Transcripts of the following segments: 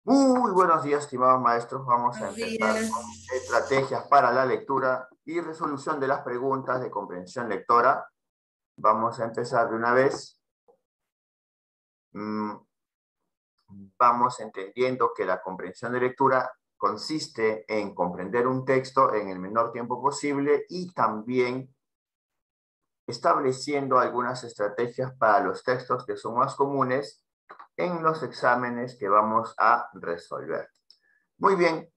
Muy buenos días, estimados maestros. Vamos a Buenos empezar días. con estrategias para la lectura y resolución de las preguntas de comprensión lectora. Vamos a empezar de una vez. Vamos entendiendo que la comprensión de lectura consiste en comprender un texto en el menor tiempo posible y también estableciendo algunas estrategias para los textos que son más comunes en los exámenes que vamos a resolver. Muy bien.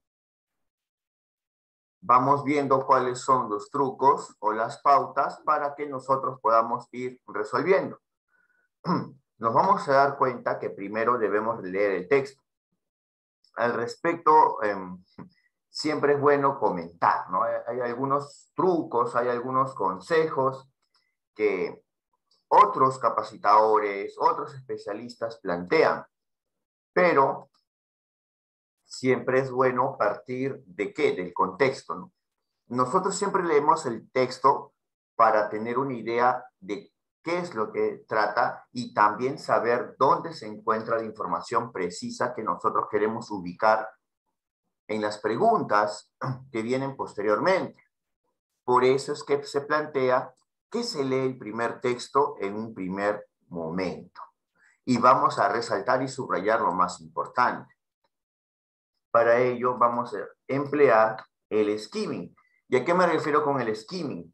Vamos viendo cuáles son los trucos o las pautas para que nosotros podamos ir resolviendo. Nos vamos a dar cuenta que primero debemos leer el texto. Al respecto, siempre es bueno comentar, ¿no? Hay algunos trucos, hay algunos consejos que otros capacitadores, otros especialistas plantean, pero siempre es bueno partir de qué, del contexto, ¿no? Nosotros siempre leemos el texto para tener una idea de qué es lo que trata y también saber dónde se encuentra la información precisa que nosotros queremos ubicar en las preguntas que vienen posteriormente. Por eso es que se plantea que se lee el primer texto en un primer momento. Y vamos a resaltar y subrayar lo más importante. Para ello vamos a emplear el skimming. ¿Y a qué me refiero con el skimming?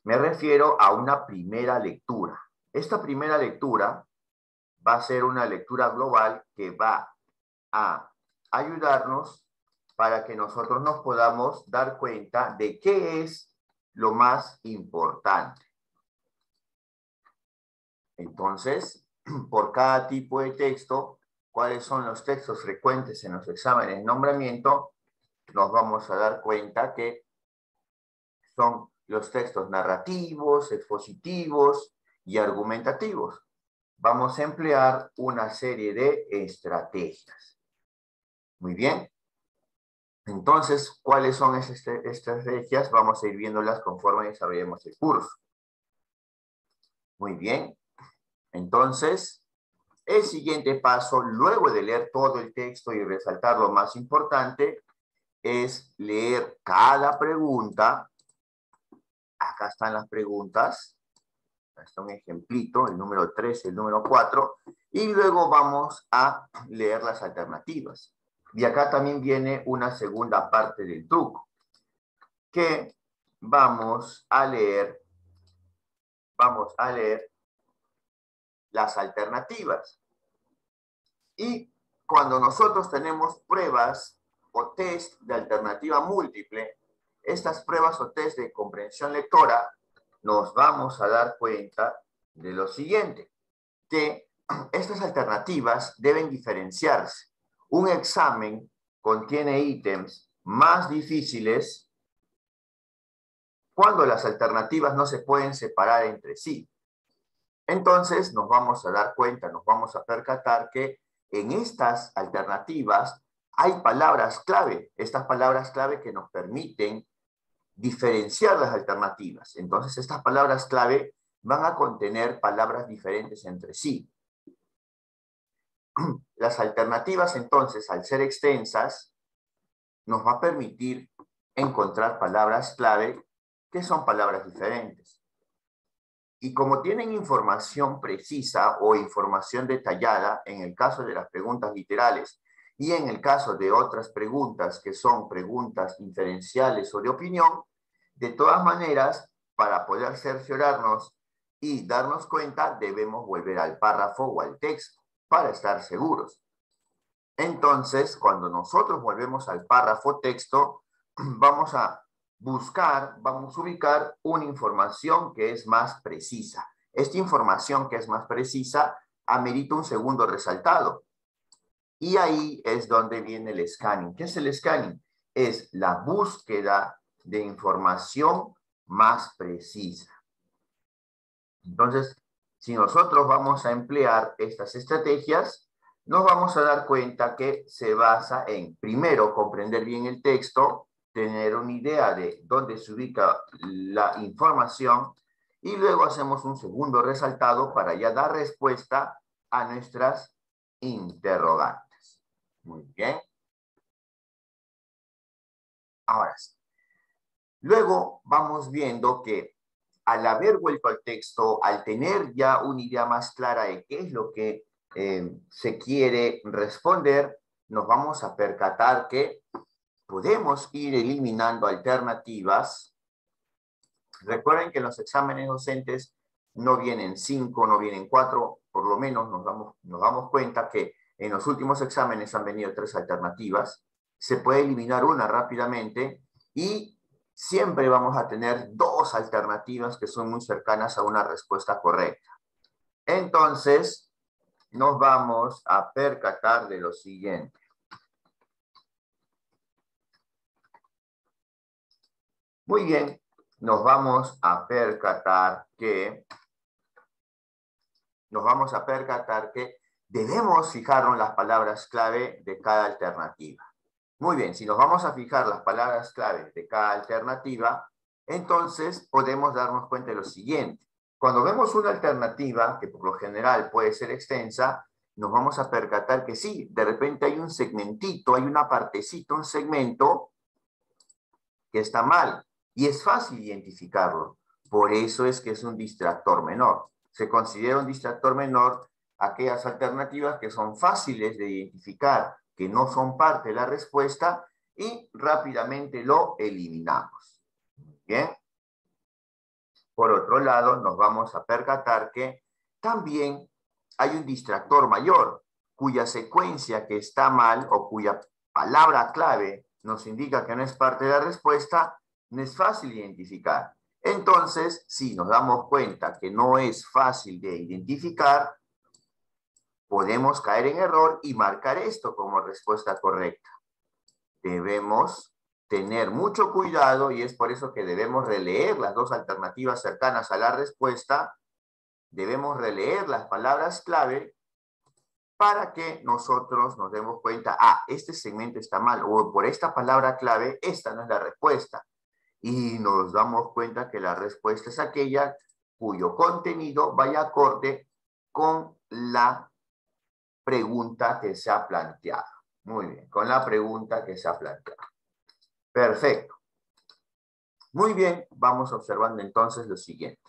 Me refiero a una primera lectura. Esta primera lectura va a ser una lectura global que va a ayudarnos para que nosotros nos podamos dar cuenta de qué es lo más importante. Entonces, por cada tipo de texto, cuáles son los textos frecuentes en los exámenes de nombramiento, nos vamos a dar cuenta que son los textos narrativos, expositivos y argumentativos. Vamos a emplear una serie de estrategias. Muy bien. Entonces, ¿cuáles son esas estrategias? Vamos a ir viéndolas conforme desarrollemos el curso. Muy bien. Entonces, el siguiente paso, luego de leer todo el texto y resaltar lo más importante, es leer cada pregunta. Acá están las preguntas. Acá está un ejemplito, el número 3, el número 4. Y luego vamos a leer las alternativas. Y acá también viene una segunda parte del truco, que vamos a leer las alternativas. Y cuando nosotros tenemos pruebas o test de alternativa múltiple, estas pruebas o test de comprensión lectora, nos vamos a dar cuenta de lo siguiente, que estas alternativas deben diferenciarse. Un examen contiene ítems más difíciles cuando las alternativas no se pueden separar entre sí. Entonces nos vamos a dar cuenta, nos vamos a percatar que en estas alternativas hay palabras clave, estas palabras clave que nos permiten diferenciar las alternativas. Entonces estas palabras clave van a contener palabras diferentes entre sí. Las alternativas entonces, al ser extensas, nos va a permitir encontrar palabras clave que son palabras diferentes. Y como tienen información precisa o información detallada, en el caso de las preguntas literales y en el caso de otras preguntas que son preguntas inferenciales o de opinión, de todas maneras, para poder cerciorarnos y darnos cuenta, debemos volver al párrafo o al texto para estar seguros. Entonces, cuando nosotros volvemos al párrafo texto, vamos a vamos a ubicar una información que es más precisa. Esta información que es más precisa amerita un segundo resaltado. Y ahí es donde viene el scanning. ¿Qué es el scanning? Es la búsqueda de información más precisa. Entonces, si nosotros vamos a emplear estas estrategias, nos vamos a dar cuenta que se basa en, primero, comprender bien el texto, tener una idea de dónde se ubica la información, y luego hacemos un segundo resaltado para ya dar respuesta a nuestras interrogantes. Muy bien. Ahora sí. Luego vamos viendo que al haber vuelto al texto, al tener ya una idea más clara de qué es lo que se quiere responder, nos vamos a percatar que podemos ir eliminando alternativas. Recuerden que en los exámenes docentes no vienen 5, no vienen 4, por lo menos nos damos cuenta que en los últimos exámenes han venido 3 alternativas. Se puede eliminar una rápidamente y siempre vamos a tener 2 alternativas que son muy cercanas a una respuesta correcta. Entonces, nos vamos a percatar de lo siguiente. Muy bien, nos vamos a percatar que debemos fijarnos las palabras clave de cada alternativa. Muy bien, si nos vamos a fijar las palabras clave de cada alternativa, entonces podemos darnos cuenta de lo siguiente. Cuando vemos una alternativa, que por lo general puede ser extensa, nos vamos a percatar que sí, de repente hay un segmentito, hay una partecita, un segmento que está mal, y es fácil identificarlo. Por eso es que es un distractor menor. Se considera un distractor menor aquellas alternativas que son fáciles de identificar, que no son parte de la respuesta, y rápidamente lo eliminamos. Bien. Por otro lado, nos vamos a percatar que también hay un distractor mayor, cuya secuencia que está mal o cuya palabra clave nos indica que no es parte de la respuesta, no es fácil identificar. Entonces, si nos damos cuenta que no es fácil de identificar, podemos caer en error y marcar esto como respuesta correcta. Debemos tener mucho cuidado y es por eso que debemos releer las 2 alternativas cercanas a la respuesta. Debemos releer las palabras clave para que nosotros nos demos cuenta, este segmento está mal, o por esta palabra clave, esta no es la respuesta. Y nos damos cuenta que la respuesta es aquella cuyo contenido vaya acorde con la pregunta que se ha planteado. Muy bien, con la pregunta que se ha planteado. Perfecto. Muy bien, vamos observando entonces lo siguiente.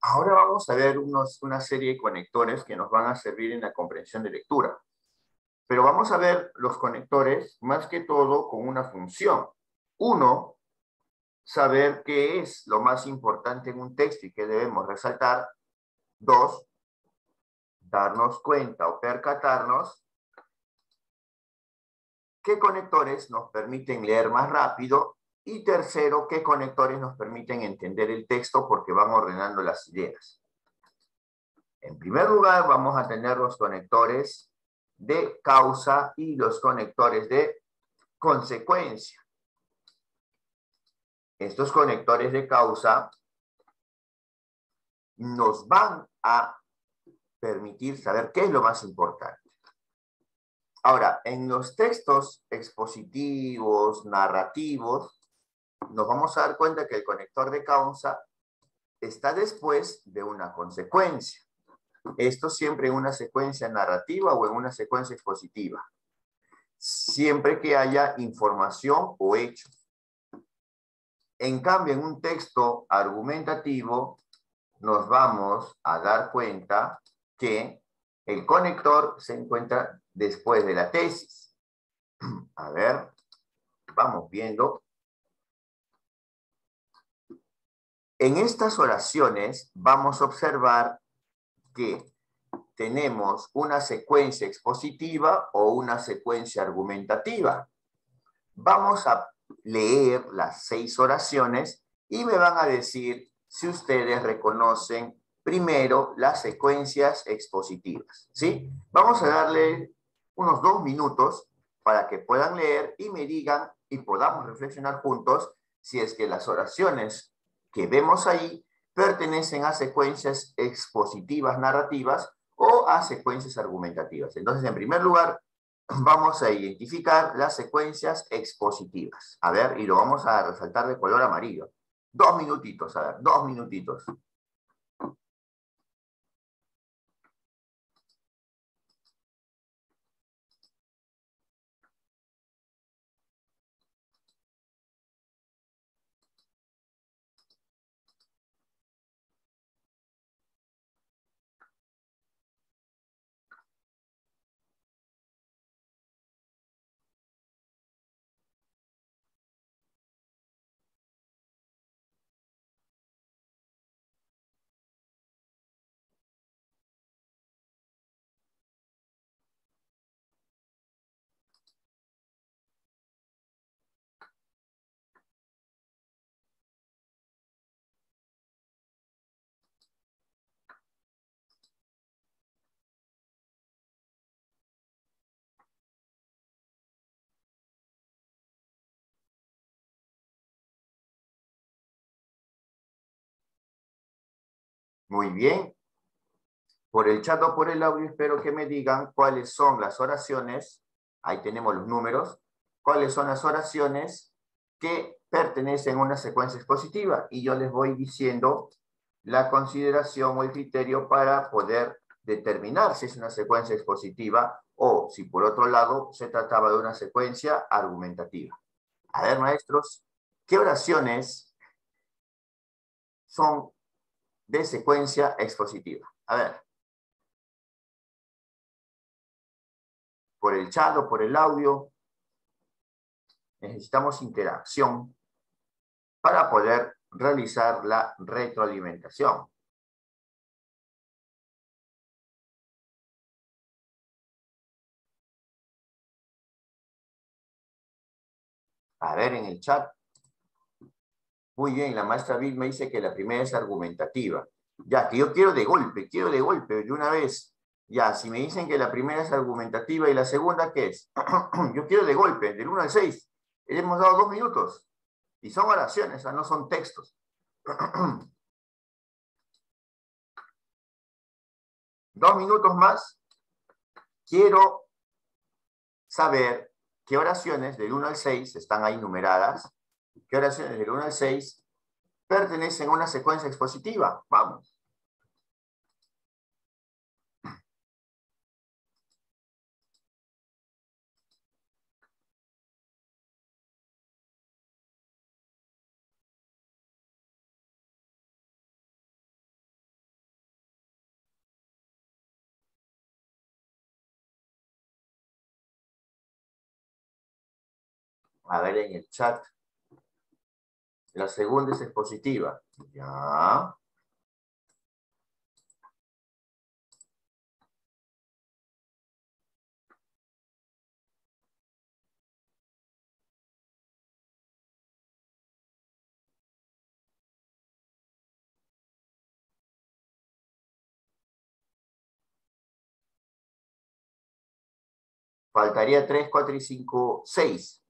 Ahora vamos a ver una serie de conectores que nos van a servir en la comprensión de lectura. Pero vamos a ver los conectores más que todo con una función. 1, saber qué es lo más importante en un texto y qué debemos resaltar. 2, darnos cuenta o percatarnos qué conectores nos permiten leer más rápido. Y tercero, qué conectores nos permiten entender el texto porque van ordenando las ideas. En primer lugar, vamos a tener los conectores de causa y los conectores de consecuencia. Estos conectores de causa nos van a permitir saber qué es lo más importante. Ahora, en los textos expositivos, narrativos, nos vamos a dar cuenta que el conector de causa está después de una consecuencia. Esto siempre en una secuencia narrativa o en una secuencia expositiva. Siempre que haya información o hechos. En cambio, en un texto argumentativo, nos vamos a dar cuenta que el conector se encuentra después de la tesis. A ver, vamos viendo. En estas oraciones vamos a observar que tenemos una secuencia expositiva o una secuencia argumentativa. Vamos a leer las 6 oraciones y me van a decir si ustedes reconocen primero las secuencias expositivas, ¿sí? Vamos a darle unos 2 minutos para que puedan leer y me digan y podamos reflexionar juntos si es que las oraciones que vemos ahí pertenecen a secuencias expositivas narrativas o a secuencias argumentativas. Entonces, en primer lugar, vamos a identificar las secuencias expositivas. A ver, y lo vamos a resaltar de color amarillo. 2 minutitos, a ver, 2 minutitos. Muy bien. Por el chat o por el audio espero que me digan cuáles son las oraciones, ahí tenemos los números, cuáles son las oraciones que pertenecen a una secuencia expositiva. Y yo les voy diciendo la consideración o el criterio para poder determinar si es una secuencia expositiva o si por otro lado se trataba de una secuencia argumentativa. A ver, maestros, ¿qué oraciones son de secuencia expositiva? A ver, por el chat o por el audio, necesitamos interacción para poder realizar la retroalimentación. A ver, en el chat. Muy bien, la maestra Vilma dice que la primera es argumentativa. Ya, que yo quiero de golpe, de una vez. Ya, si me dicen que la primera es argumentativa y la segunda, ¿qué es? Yo quiero de golpe, del 1 al 6. Le hemos dado 2 minutos. Y son oraciones, no son textos. 2 minutos más. Quiero saber qué oraciones del 1 al 6 están ahí numeradas. ¿Qué oraciones del 1 al 6 pertenecen a una secuencia expositiva? Vamos. A ver en el chat. La segunda es expositiva. Ya. Faltaría 3, 4 y 5, 6.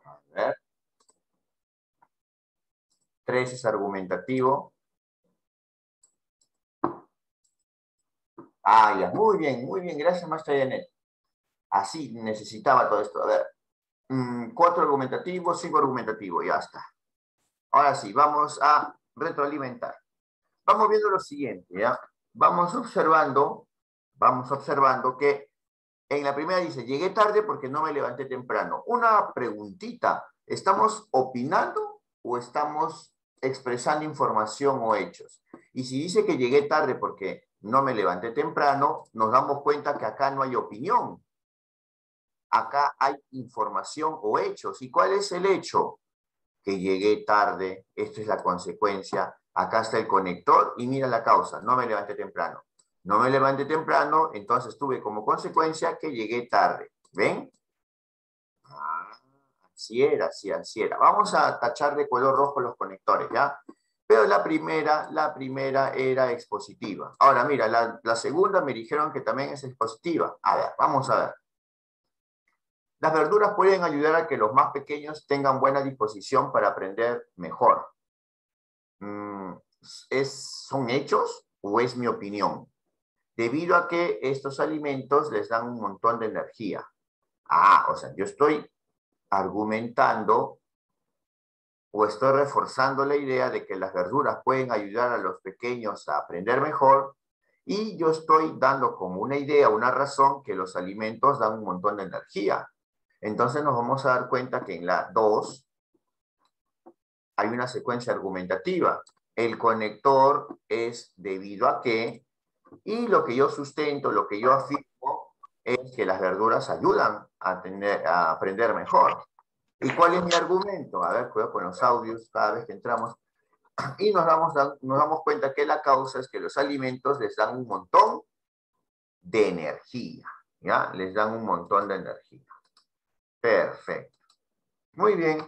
A ver. 3 es argumentativo. Ah, ya, muy bien, gracias, maestra Janet. Así necesitaba todo esto. A ver, 4 argumentativo, 5 argumentativo, ya está. Ahora sí, vamos a retroalimentar. Vamos viendo lo siguiente, ¿ya? Vamos observando que en la primera dice, llegué tarde porque no me levanté temprano. Una preguntita, ¿estamos opinando o estamos expresando información o hechos? Y si dice que llegué tarde porque no me levanté temprano, nos damos cuenta que acá no hay opinión. Acá hay información o hechos. ¿Y cuál es el hecho? Que llegué tarde, esto es la consecuencia. Acá está el conector y mira la causa, no me levanté temprano. No me levanté temprano, entonces tuve como consecuencia que llegué tarde. ¿Ven? Ah, así era. Vamos a tachar de color rojo los conectores, ¿ya? Pero la primera era expositiva. Ahora, mira, la segunda me dijeron que también es expositiva. A ver, vamos a ver. Las verduras pueden ayudar a que los más pequeños tengan buena disposición para aprender mejor. ¿Son hechos o es mi opinión? Debido a que estos alimentos les dan un montón de energía. O sea, yo estoy argumentando o estoy reforzando la idea de que las verduras pueden ayudar a los pequeños a aprender mejor y yo estoy dando como una idea, una razón que los alimentos dan un montón de energía. Entonces nos vamos a dar cuenta que en la 2 hay una secuencia argumentativa. El conector es debido a que, y lo que yo sustento, lo que yo afirmo, es que las verduras ayudan a aprender mejor. ¿Y cuál es mi argumento? A ver, cuidado con los audios cada vez que entramos. Y nos damos cuenta que la causa es que los alimentos les dan un montón de energía. ¿Ya? Les dan un montón de energía. Perfecto. Muy bien.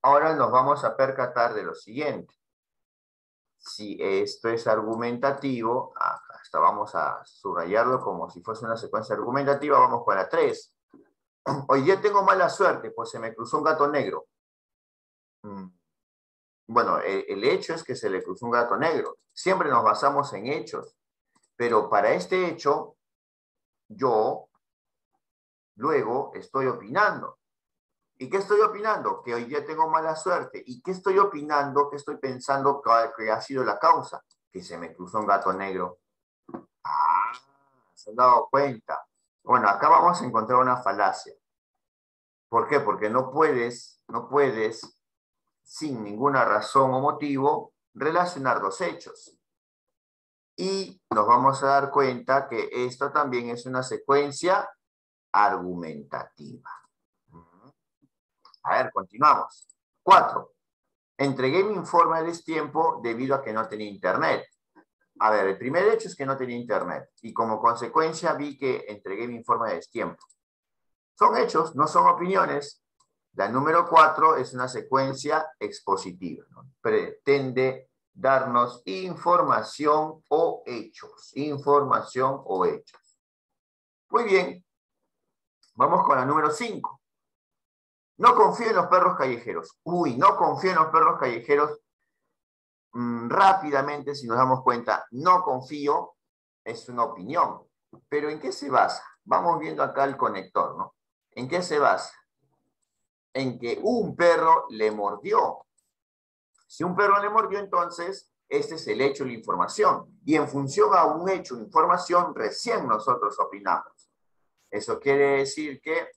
Ahora nos vamos a percatar de lo siguiente. Si esto es argumentativo, hasta vamos a subrayarlo como si fuese una secuencia argumentativa, vamos con la 3. Hoy día tengo mala suerte, pues se me cruzó un gato negro. Bueno, el hecho es que se le cruzó un gato negro. Siempre nos basamos en hechos, pero para este hecho, yo luego estoy opinando. ¿Y qué estoy opinando? Que hoy día tengo mala suerte. ¿Y qué estoy opinando? ¿Qué estoy pensando que ha sido la causa? Que se me cruzó un gato negro. Ah, ¿se han dado cuenta? Bueno, acá vamos a encontrar una falacia. ¿Por qué? Porque no puedes, sin ninguna razón o motivo, relacionar dos hechos. Y nos vamos a dar cuenta que esto también es una secuencia argumentativa. A ver, continuamos. 4. Entregué mi informe a destiempo debido a que no tenía internet. A ver, el primer hecho es que no tenía internet. Y como consecuencia vi que entregué mi informe a destiempo. Son hechos, no son opiniones. La número 4 es una secuencia expositiva, ¿no? Pretende darnos información o hechos. Información o hechos. Muy bien. Vamos con la número 5. No confío en los perros callejeros. Uy, no confío en los perros callejeros. Rápidamente, si nos damos cuenta, no confío, es una opinión. Pero ¿en qué se basa? Vamos viendo acá el conector, ¿no? ¿En qué se basa? En que un perro le mordió. Si un perro le mordió, entonces, este es el hecho y la información. Y en función a un hecho o información, recién nosotros opinamos. Eso quiere decir que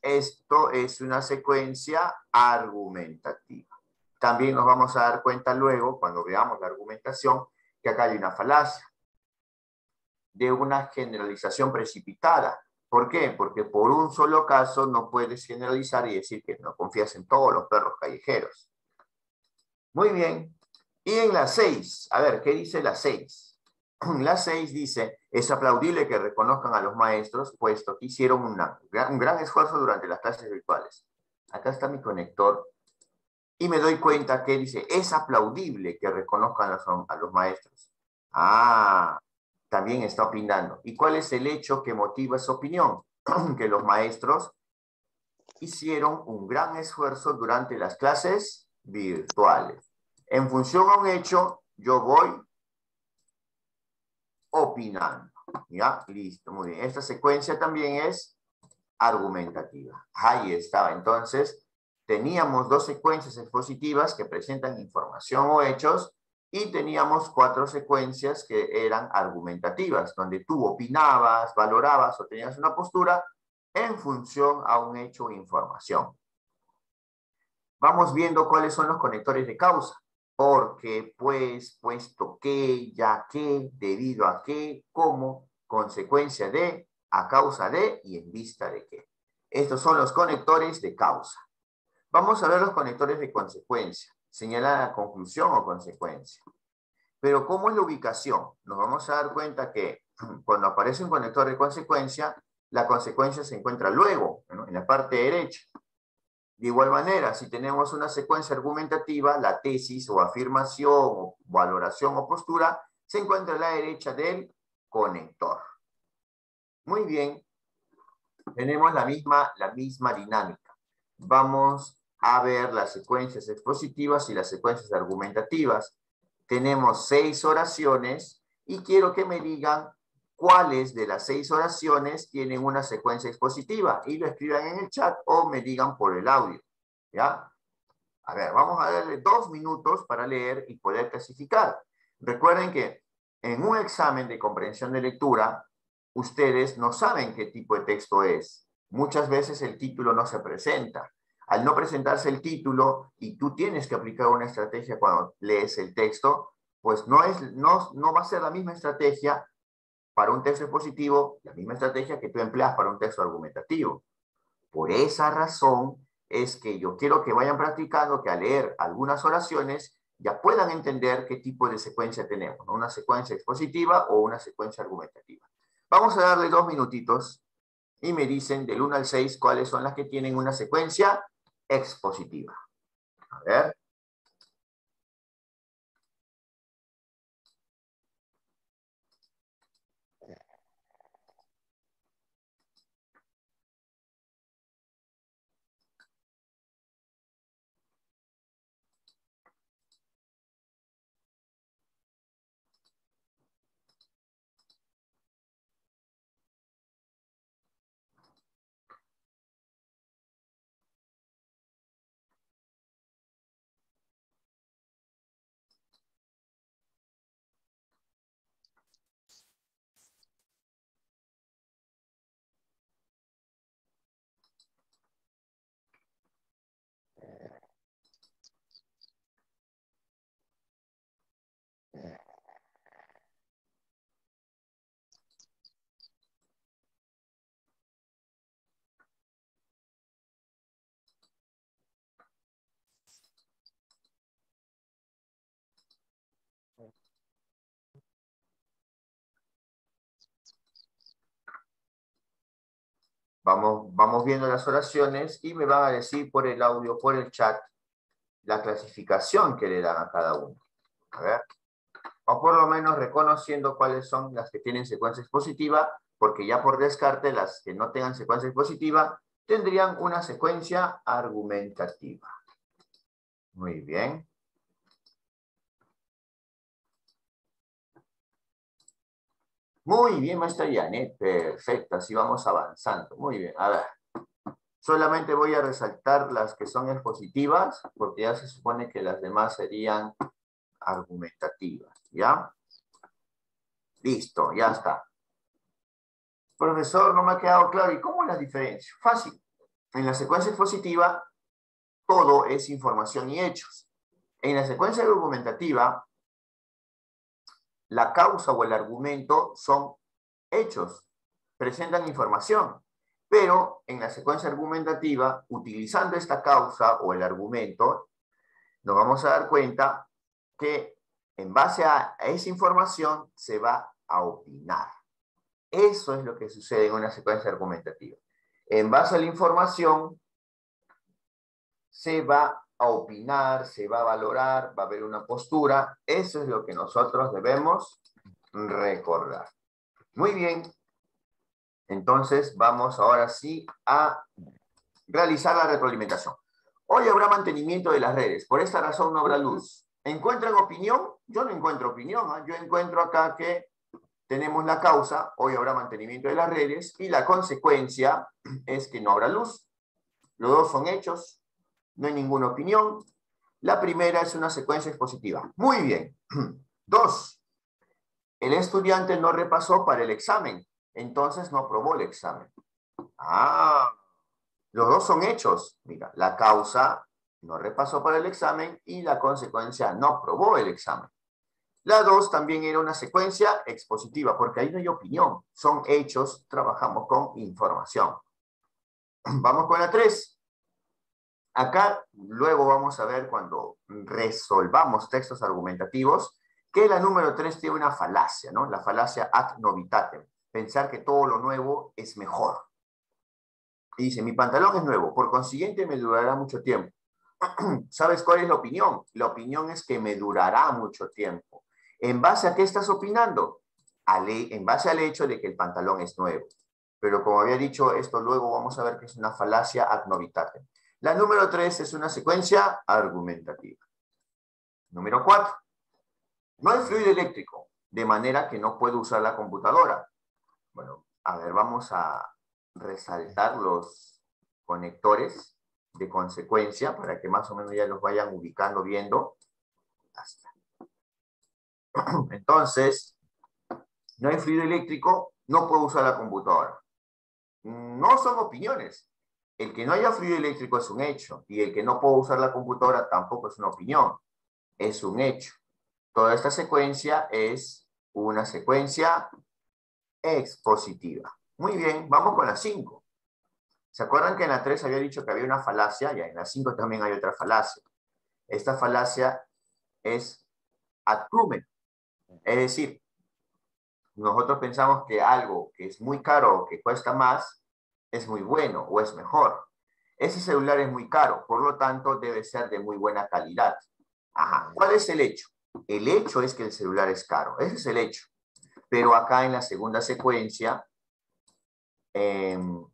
esto es una secuencia argumentativa. También nos vamos a dar cuenta luego, cuando veamos la argumentación, que acá hay una falacia de una generalización precipitada. ¿Por qué? Porque por un solo caso no puedes generalizar y decir que no confías en todos los perros callejeros. Muy bien. Y en la 6, a ver, ¿qué dice la 6? La 6 dice, es aplaudible que reconozcan a los maestros, puesto que hicieron un gran esfuerzo durante las clases virtuales. Acá está mi conector. Y me doy cuenta que dice, es aplaudible que reconozcan a los maestros. Ah, también está opinando. ¿Y cuál es el hecho que motiva esa opinión? Que los maestros hicieron un gran esfuerzo durante las clases virtuales. En función a un hecho, yo voy opinando. ¿Ya? Listo, muy bien. Esta secuencia también es argumentativa. Ahí estaba. Entonces, teníamos dos secuencias expositivas que presentan información o hechos y teníamos 4 secuencias que eran argumentativas, donde tú opinabas, valorabas o tenías una postura en función a un hecho o información. Vamos viendo cuáles son los conectores de causa. Porque, pues, puesto que, ya que, debido a que, como, consecuencia de, a causa de y en vista de que. Estos son los conectores de causa. Vamos a ver los conectores de consecuencia. Señala la conclusión o consecuencia. Pero ¿cómo es la ubicación? Nos vamos a dar cuenta que cuando aparece un conector de consecuencia, la consecuencia se encuentra luego, ¿no? En la parte derecha. De igual manera, si tenemos una secuencia argumentativa, la tesis o afirmación o valoración o postura se encuentra a la derecha del conector. Muy bien, tenemos la misma dinámica. Vamos a ver las secuencias expositivas y las secuencias argumentativas. Tenemos 6 oraciones y quiero que me digan cuáles de las 6 oraciones tienen una secuencia expositiva y lo escriban en el chat o me digan por el audio. ¿Ya? A ver, vamos a darle 2 minutos para leer y poder clasificar. Recuerden que en un examen de comprensión de lectura, ustedes no saben qué tipo de texto es. Muchas veces el título no se presenta. Al no presentarse el título y tú tienes que aplicar una estrategia cuando lees el texto, pues no va a ser la misma estrategia para un texto expositivo, la misma estrategia que tú empleas para un texto argumentativo. Por esa razón es que yo quiero que vayan practicando, que al leer algunas oraciones ya puedan entender qué tipo de secuencia tenemos, ¿no? Una secuencia expositiva o una secuencia argumentativa. Vamos a darle 2 minutitos y me dicen del 1 al 6 cuáles son las que tienen una secuencia expositiva. A ver. Vamos viendo las oraciones y me van a decir por el audio, por el chat, la clasificación que le dan a cada uno. A ver. O por lo menos reconociendo cuáles son las que tienen secuencia expositiva, porque ya por descarte las que no tengan secuencia expositiva tendrían una secuencia argumentativa. Muy bien. Muy bien, maestra Janet. Perfecto, así vamos avanzando. Muy bien, a ver. Solamente voy a resaltar las que son expositivas, porque ya se supone que las demás serían argumentativas, ¿ya? Listo, ya está. Profesor, no me ha quedado claro. ¿Y cómo las diferencio? Fácil. En la secuencia expositiva, todo es información y hechos. En la secuencia argumentativa, la causa o el argumento son hechos, presentan información. Pero en la secuencia argumentativa, utilizando esta causa o el argumento, nos vamos a dar cuenta que en base a esa información se va a opinar. Eso es lo que sucede en una secuencia argumentativa. En base a la información, se va a opinar, se va a valorar, va a haber una postura. Eso es lo que nosotros debemos recordar. Muy bien. Entonces, vamos ahora sí a realizar la retroalimentación. Hoy habrá mantenimiento de las redes. Por esta razón no habrá luz. ¿Encuentran opinión? Yo no encuentro opinión. ¿eh? Yo encuentro acá que tenemos la causa, hoy habrá mantenimiento de las redes, y la consecuencia es que no habrá luz. Los dos son hechos, no hay ninguna opinión. La primera es una secuencia expositiva. Muy bien. 2. El estudiante no repasó para el examen, entonces no aprobó el examen. Los dos son hechos. Mira, la causa no repasó para el examen y la consecuencia no aprobó el examen. La 2 también era una secuencia expositiva, porque ahí no hay opinión, son hechos, trabajamos con información. Vamos con la 3. Acá luego vamos a ver cuando resolvamos textos argumentativos que la número 3 tiene una falacia, ¿no? La falacia ad novitatem, pensar que todo lo nuevo es mejor. Y dice, mi pantalón es nuevo, por consiguiente me durará mucho tiempo. ¿Sabes cuál es la opinión? La opinión es que me durará mucho tiempo. ¿En base a qué estás opinando? En base al hecho de que el pantalón es nuevo. Pero como había dicho, esto luego vamos a ver que es una falacia ad novitatem. La número 3 es una secuencia argumentativa. Número 4. No hay fluido eléctrico, de manera que no puedo usar la computadora. Bueno, a ver, vamos a resaltar los conectores de consecuencia para que más o menos ya los vayan ubicando, viendo. Entonces, no hay fluido eléctrico, no puedo usar la computadora. No son opiniones. el que no haya fluido eléctrico es un hecho, y el que no pueda usar la computadora tampoco es una opinión, es un hecho. Toda esta secuencia es una secuencia expositiva. Muy bien, vamos con la 5. ¿Se acuerdan que en la 3 había dicho que había una falacia? Ya en la 5 también hay otra falacia. Esta falacia es ad crumen. Es decir, nosotros pensamos que algo que es muy caro o que cuesta más es muy bueno o es mejor. Ese celular es muy caro, por lo tanto debe ser de muy buena calidad. Ajá. ¿Cuál es el hecho? El hecho es que el celular es caro. Ese es el hecho. Pero acá en la segunda secuencia,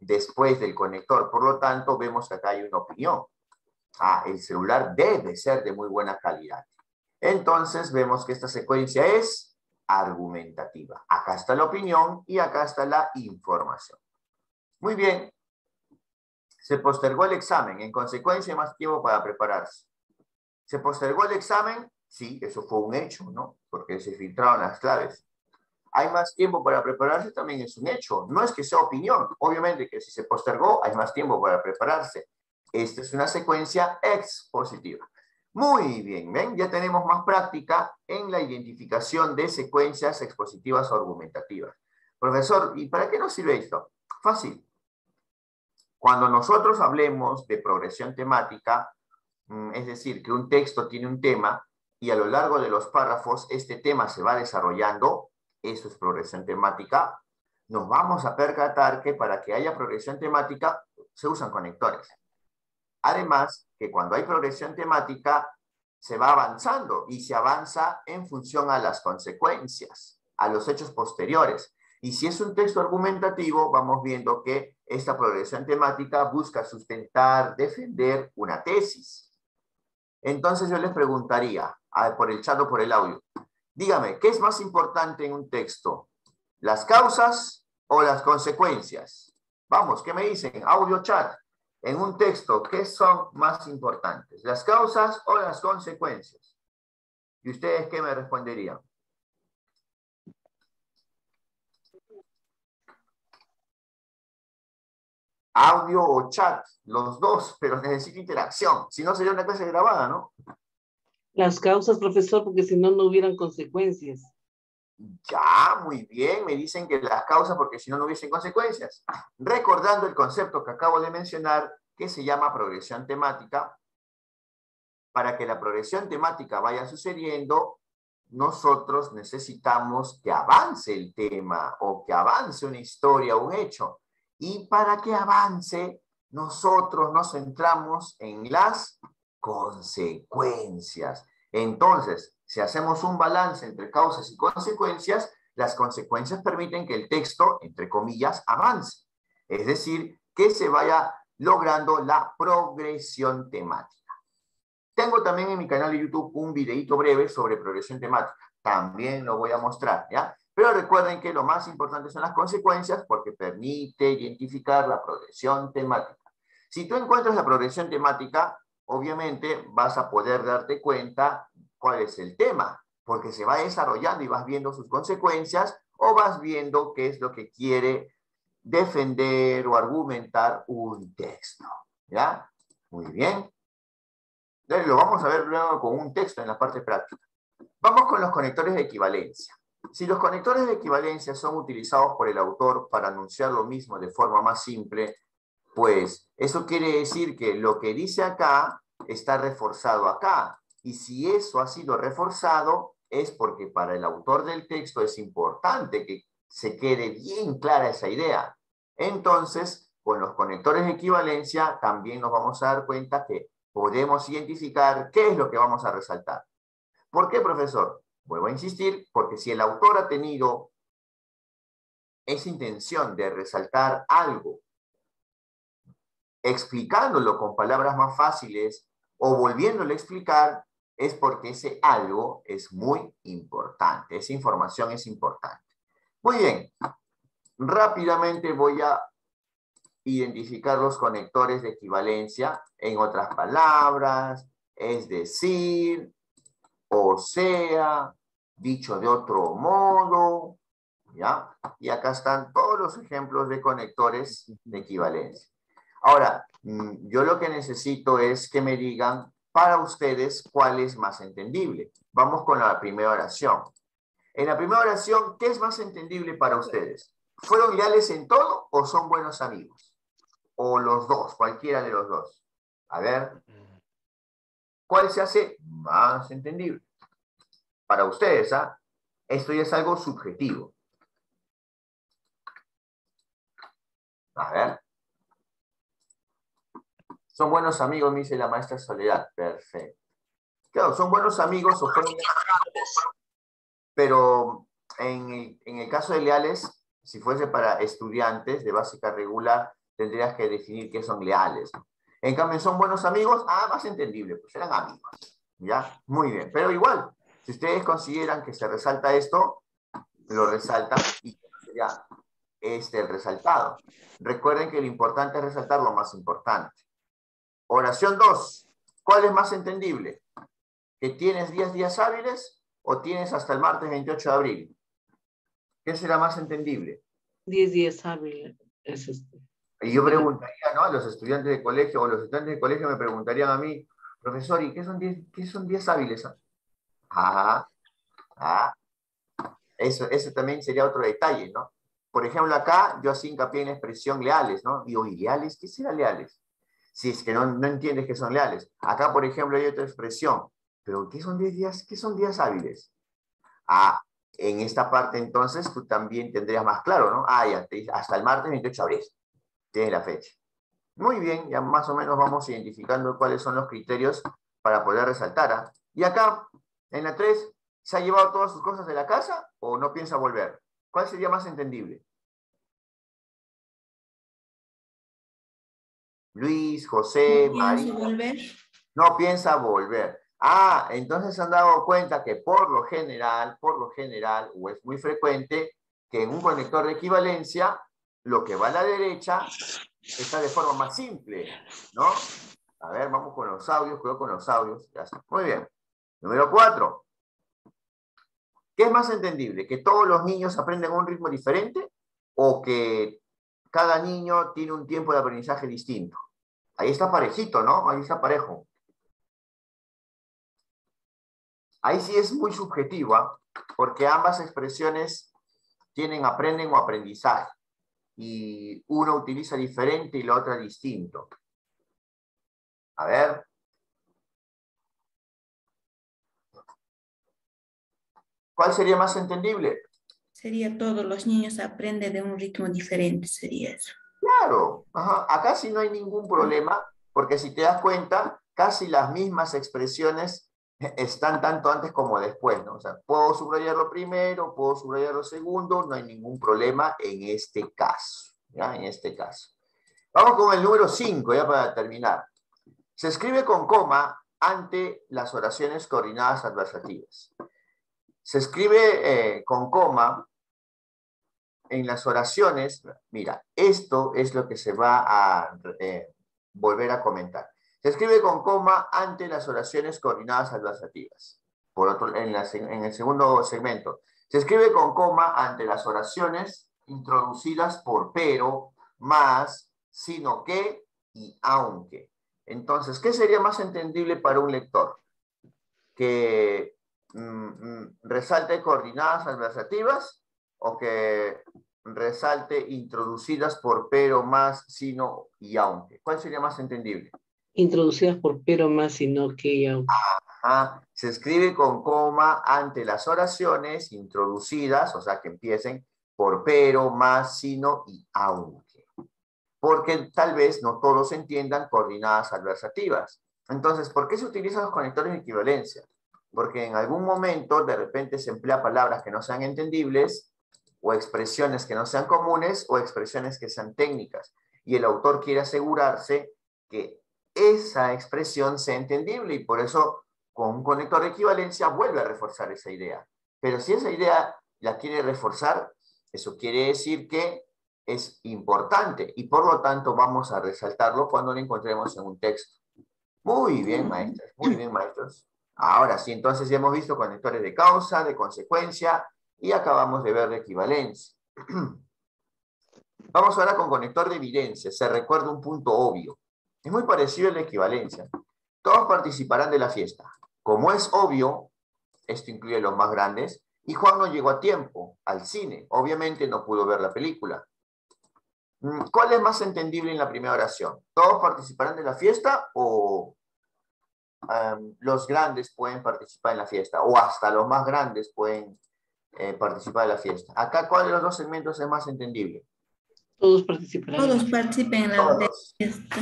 después del conector, por lo tanto, vemos que acá hay una opinión. El celular debe ser de muy buena calidad. Entonces vemos que esta secuencia es argumentativa. Acá está la opinión y acá está la información. Muy bien. Se postergó el examen. En consecuencia, más tiempo para prepararse. ¿Se postergó el examen? Sí, eso fue un hecho, ¿no? Porque se filtraron las claves. ¿Hay más tiempo para prepararse? También es un hecho. No es que sea opinión. Obviamente que si se postergó, hay más tiempo para prepararse. Esta es una secuencia expositiva. Muy bien, ¿ven? Ya tenemos más práctica en la identificación de secuencias expositivas o argumentativas. Profesor, ¿y para qué nos sirve esto? Fácil. Cuando nosotros hablemos de progresión temática, es decir, que un texto tiene un tema y a lo largo de los párrafos este tema se va desarrollando, eso es progresión temática, nos vamos a percatar que para que haya progresión temática se usan conectores. Además, que cuando hay progresión temática se va avanzando y se avanza en función a las consecuencias, a los hechos posteriores. Y si es un texto argumentativo, vamos viendo que esta progresión temática busca sustentar, defender una tesis. Entonces yo les preguntaría, por el chat o por el audio, dígame, ¿qué es más importante en un texto? ¿Las causas o las consecuencias? Vamos, ¿qué me dicen? Audio, chat. En un texto, ¿qué son más importantes? ¿Las causas o las consecuencias? ¿Y ustedes qué me responderían? Audio o chat, los dos, pero necesito interacción. Si no, sería una clase grabada, ¿no? Las causas, profesor, porque si no, no hubieran consecuencias. Ya, muy bien, me dicen que las causas porque si no, no hubiesen consecuencias. Recordando el concepto que acabo de mencionar, que se llama progresión temática, para que la progresión temática vaya sucediendo, nosotros necesitamos que avance el tema o que avance una historia o un hecho. Y para que avance, nosotros nos centramos en las consecuencias. Entonces, si hacemos un balance entre causas y consecuencias, las consecuencias permiten que el texto, entre comillas, avance. Es decir, que se vaya logrando la progresión temática. Tengo también en mi canal de YouTube un videito breve sobre progresión temática. También lo voy a mostrar, ¿ya? Pero recuerden que lo más importante son las consecuencias porque permite identificar la progresión temática. Si tú encuentras la progresión temática, obviamente vas a poder darte cuenta cuál es el tema, porque se va desarrollando y vas viendo sus consecuencias o vas viendo qué es lo que quiere defender o argumentar un texto, ¿ya? Muy bien. Lo vamos a ver luego con un texto en la parte práctica. Vamos con los conectores de equivalencia. Si los conectores de equivalencia son utilizados por el autor para anunciar lo mismo de forma más simple, pues eso quiere decir que lo que dice acá está reforzado acá. Y si eso ha sido reforzado, es porque para el autor del texto es importante que se quede bien clara esa idea. Entonces, con los conectores de equivalencia también nos vamos a dar cuenta que podemos identificar qué es lo que vamos a resaltar. ¿Por qué, profesor? Vuelvo a insistir, porque si el autor ha tenido esa intención de resaltar algo, explicándolo con palabras más fáciles o volviéndolo a explicar, es porque ese algo es muy importante, esa información es importante. Muy bien, rápidamente voy a identificar los conectores de equivalencia, en otras palabras, es decir, o sea, dicho de otro modo, ¿ya? Y acá están todos los ejemplos de conectores de equivalencia. Ahora, yo lo que necesito es que me digan para ustedes cuál es más entendible. Vamos con la primera oración. En la primera oración, ¿qué es más entendible para ustedes? ¿Fueron leales en todo o son buenos amigos? O los dos, cualquiera de los dos. A ver, ¿cuál se hace más entendible? Para ustedes, ¿ah? Esto ya es algo subjetivo. A ver. Son buenos amigos, me dice la maestra Soledad. Perfecto. Claro, son buenos amigos o fueron leales, pero en el caso de leales, si fuese para estudiantes de básica regular, tendrías que definir qué son leales. En cambio, son buenos amigos, más entendible, pues eran amigos. ¿Ya? Muy bien. Pero igual, si ustedes consideran que se resalta esto, lo resaltan y sería este el resaltado. Recuerden que lo importante es resaltar lo más importante. Oración 2. ¿Cuál es más entendible? ¿Que tienes 10 días hábiles o tienes hasta el martes 28 de abril? ¿Qué será más entendible? 10 días hábiles. Es este. Y yo preguntaría, ¿no? A los estudiantes de colegio, o los estudiantes de colegio me preguntarían a mí, profesor, ¿y qué son 10 hábiles? Eso también sería otro detalle, ¿no? Por ejemplo, acá yo hacía hincapié en la expresión leales, ¿no? Digo, ¿y leales? ¿Qué será leales? Si es que no entiendes que son leales. Acá, por ejemplo, hay otra expresión. ¿Pero qué son 10 días? ¿Qué son días hábiles? En esta parte entonces tú también tendrías más claro, ¿no? Ya, hasta el martes 28 de abril. Tienes la fecha. Muy bien, ya más o menos vamos identificando cuáles son los criterios para poder resaltar. Y acá, en la 3, ¿se ha llevado todas sus cosas de la casa o no piensa volver? ¿Cuál sería más entendible? Luis, José, María. ¿Pienso volver? No piensa volver. Entonces se han dado cuenta que por lo general, o es muy frecuente, que en un conector de equivalencia, lo que va a la derecha está de forma más simple, ¿no? A ver, vamos con los audios, cuidado con los audios. Ya está. Muy bien. Número 4. ¿Qué es más entendible? ¿Que todos los niños aprenden a un ritmo diferente o que cada niño tiene un tiempo de aprendizaje distinto? Ahí está parejito, ¿no? Ahí está parejo. Ahí sí es muy subjetiva, porque ambas expresiones tienen aprenden o aprendizaje. Y una utiliza diferente y la otra distinto. A ver. ¿Cuál sería más entendible? Sería todos los niños aprenden de un ritmo diferente, sería eso. Claro. Acá sí no hay ningún problema, porque si te das cuenta, casi las mismas expresiones están tanto antes como después, ¿no? O sea, puedo subrayarlo primero, puedo subrayarlo segundo, no hay ningún problema en este caso, ¿ya? En este caso. Vamos con el número 5, ya para terminar. Se escribe con coma ante las oraciones coordinadas adversativas. Se escribe con coma en las oraciones. Mira, esto es lo que se va a volver a comentar. Se escribe con coma ante las oraciones coordinadas adversativas. Por otro, en el segundo segmento, se escribe con coma ante las oraciones introducidas por pero, más, sino que y aunque. Entonces, ¿qué sería más entendible para un lector? ¿Que resalte coordinadas adversativas o que resalte introducidas por pero, más, sino y aunque? ¿Cuál sería más entendible? Introducidas por pero, más, sino que y aunque. Se escribe con coma ante las oraciones introducidas, o sea, que empiecen por pero, más, sino y aunque. Porque tal vez no todos entiendan coordinadas adversativas. Entonces, ¿por qué se utilizan los conectores de equivalencia? Porque en algún momento de repente se emplea palabras que no sean entendibles, o expresiones que no sean comunes, o expresiones que sean técnicas. Y el autor quiere asegurarse que esa expresión sea entendible, y por eso con un conector de equivalencia vuelve a reforzar esa idea. Pero si esa idea la quiere reforzar, eso quiere decir que es importante y por lo tanto vamos a resaltarlo cuando lo encontremos en un texto. Muy bien, maestros, muy bien, maestros. Ahora sí, entonces ya hemos visto conectores de causa, de consecuencia y acabamos de ver de equivalencia. Vamos ahora con conector de evidencia. Se recuerda un punto obvio. Es muy parecido a la equivalencia. Todos participarán de la fiesta. Como es obvio, esto incluye los más grandes, y Juan no llegó a tiempo al cine. Obviamente no pudo ver la película. ¿Cuál es más entendible en la primera oración? ¿Todos participarán de la fiesta o los grandes pueden participar en la fiesta? O hasta los más grandes pueden participar de la fiesta. Acá, ¿cuál de los dos segmentos es más entendible? Todos participarán en la Todos fiesta. participen en la Todos. fiesta.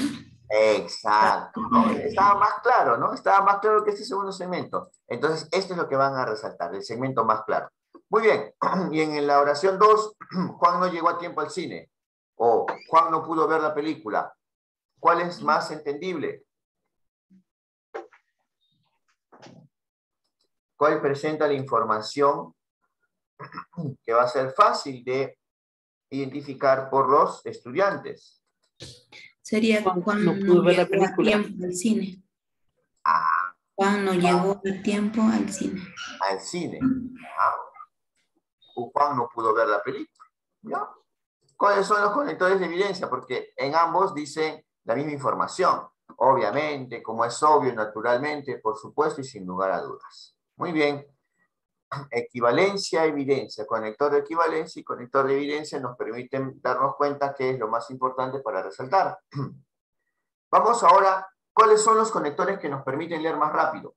Exacto, ¿no? Estaba más claro, ¿no? Estaba más claro que este segundo segmento. Entonces, esto es lo que van a resaltar, el segmento más claro. Muy bien, y en la oración 2, Juan no llegó a tiempo al cine, o Juan no pudo ver la película. ¿Cuál es más entendible? ¿Cuál presenta la información que va a ser fácil de identificar por los estudiantes? Sería Juan Juan no no pudo ver la llegó a película. tiempo al cine. Ah, Juan no llegó a tiempo al cine. al cine. Ah, o Juan no pudo ver la película. ¿Ya? ¿Cuáles son los conectores de evidencia? Porque en ambos dicen la misma información. Obviamente, como es obvio, naturalmente, por supuesto y sin lugar a dudas. Muy bien. Equivalencia, evidencia. Conector de equivalencia y conector de evidencia nos permiten darnos cuenta qué es lo más importante para resaltar. Vamos ahora, ¿cuáles son los conectores que nos permiten leer más rápido?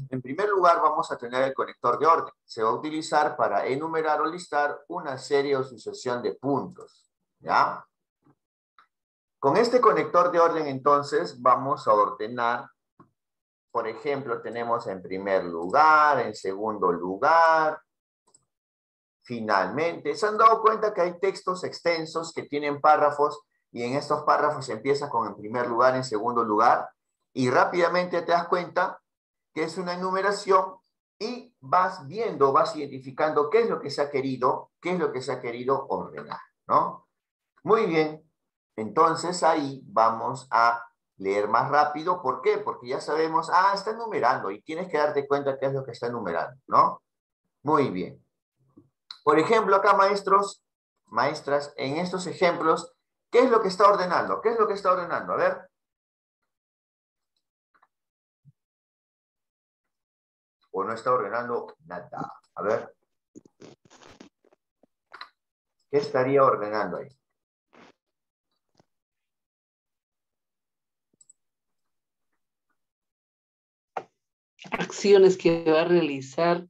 En primer lugar, vamos a tener el conector de orden. Se va a utilizar para enumerar o listar una serie o sucesión de puntos. ¿Ya? Con este conector de orden, entonces, vamos a ordenar. Por ejemplo, tenemos en primer lugar, en segundo lugar, finalmente. ¿Se han dado cuenta que hay textos extensos que tienen párrafos y en estos párrafos empieza con en primer lugar, en segundo lugar? Y rápidamente te das cuenta que es una enumeración y vas viendo, vas identificando qué es lo que se ha querido, qué es lo que se ha querido ordenar, ¿no? Muy bien, entonces ahí vamos a leer más rápido. ¿Por qué? Porque ya sabemos, está enumerando y tienes que darte cuenta qué es lo que está enumerando, ¿no? Muy bien. Por ejemplo, acá maestros, maestras, en estos ejemplos, ¿qué es lo que está ordenando? ¿Qué es lo que está ordenando? A ver. O no está ordenando nada. A ver. ¿Qué estaría ordenando ahí? Acciones que va a realizar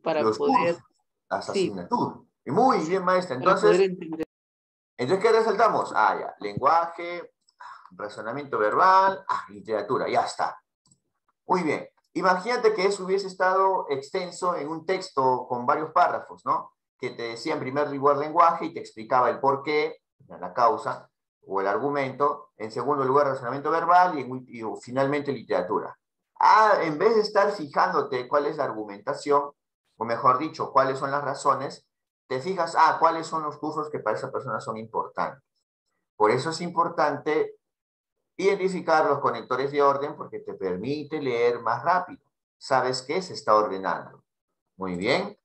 para Los poder, cursos, las sí, asignaturas. Y muy sí, bien, maestra. para poder Entonces, entender. ¿qué resaltamos? Ya. Lenguaje, razonamiento verbal, literatura. Ya está. Muy bien. Imagínate que eso hubiese estado extenso en un texto con varios párrafos, ¿no? Que te decía en primer lugar lenguaje y te explicaba el por qué, la causa o el argumento. En segundo lugar, razonamiento verbal y finalmente literatura. En vez de estar fijándote cuál es la argumentación, o mejor dicho, cuáles son las razones, te fijas, cuáles son los cursos que para esa persona son importantes. Por eso es importante identificar los conectores de orden porque te permite leer más rápido. ¿Sabes qué? Se está ordenando. Muy bien.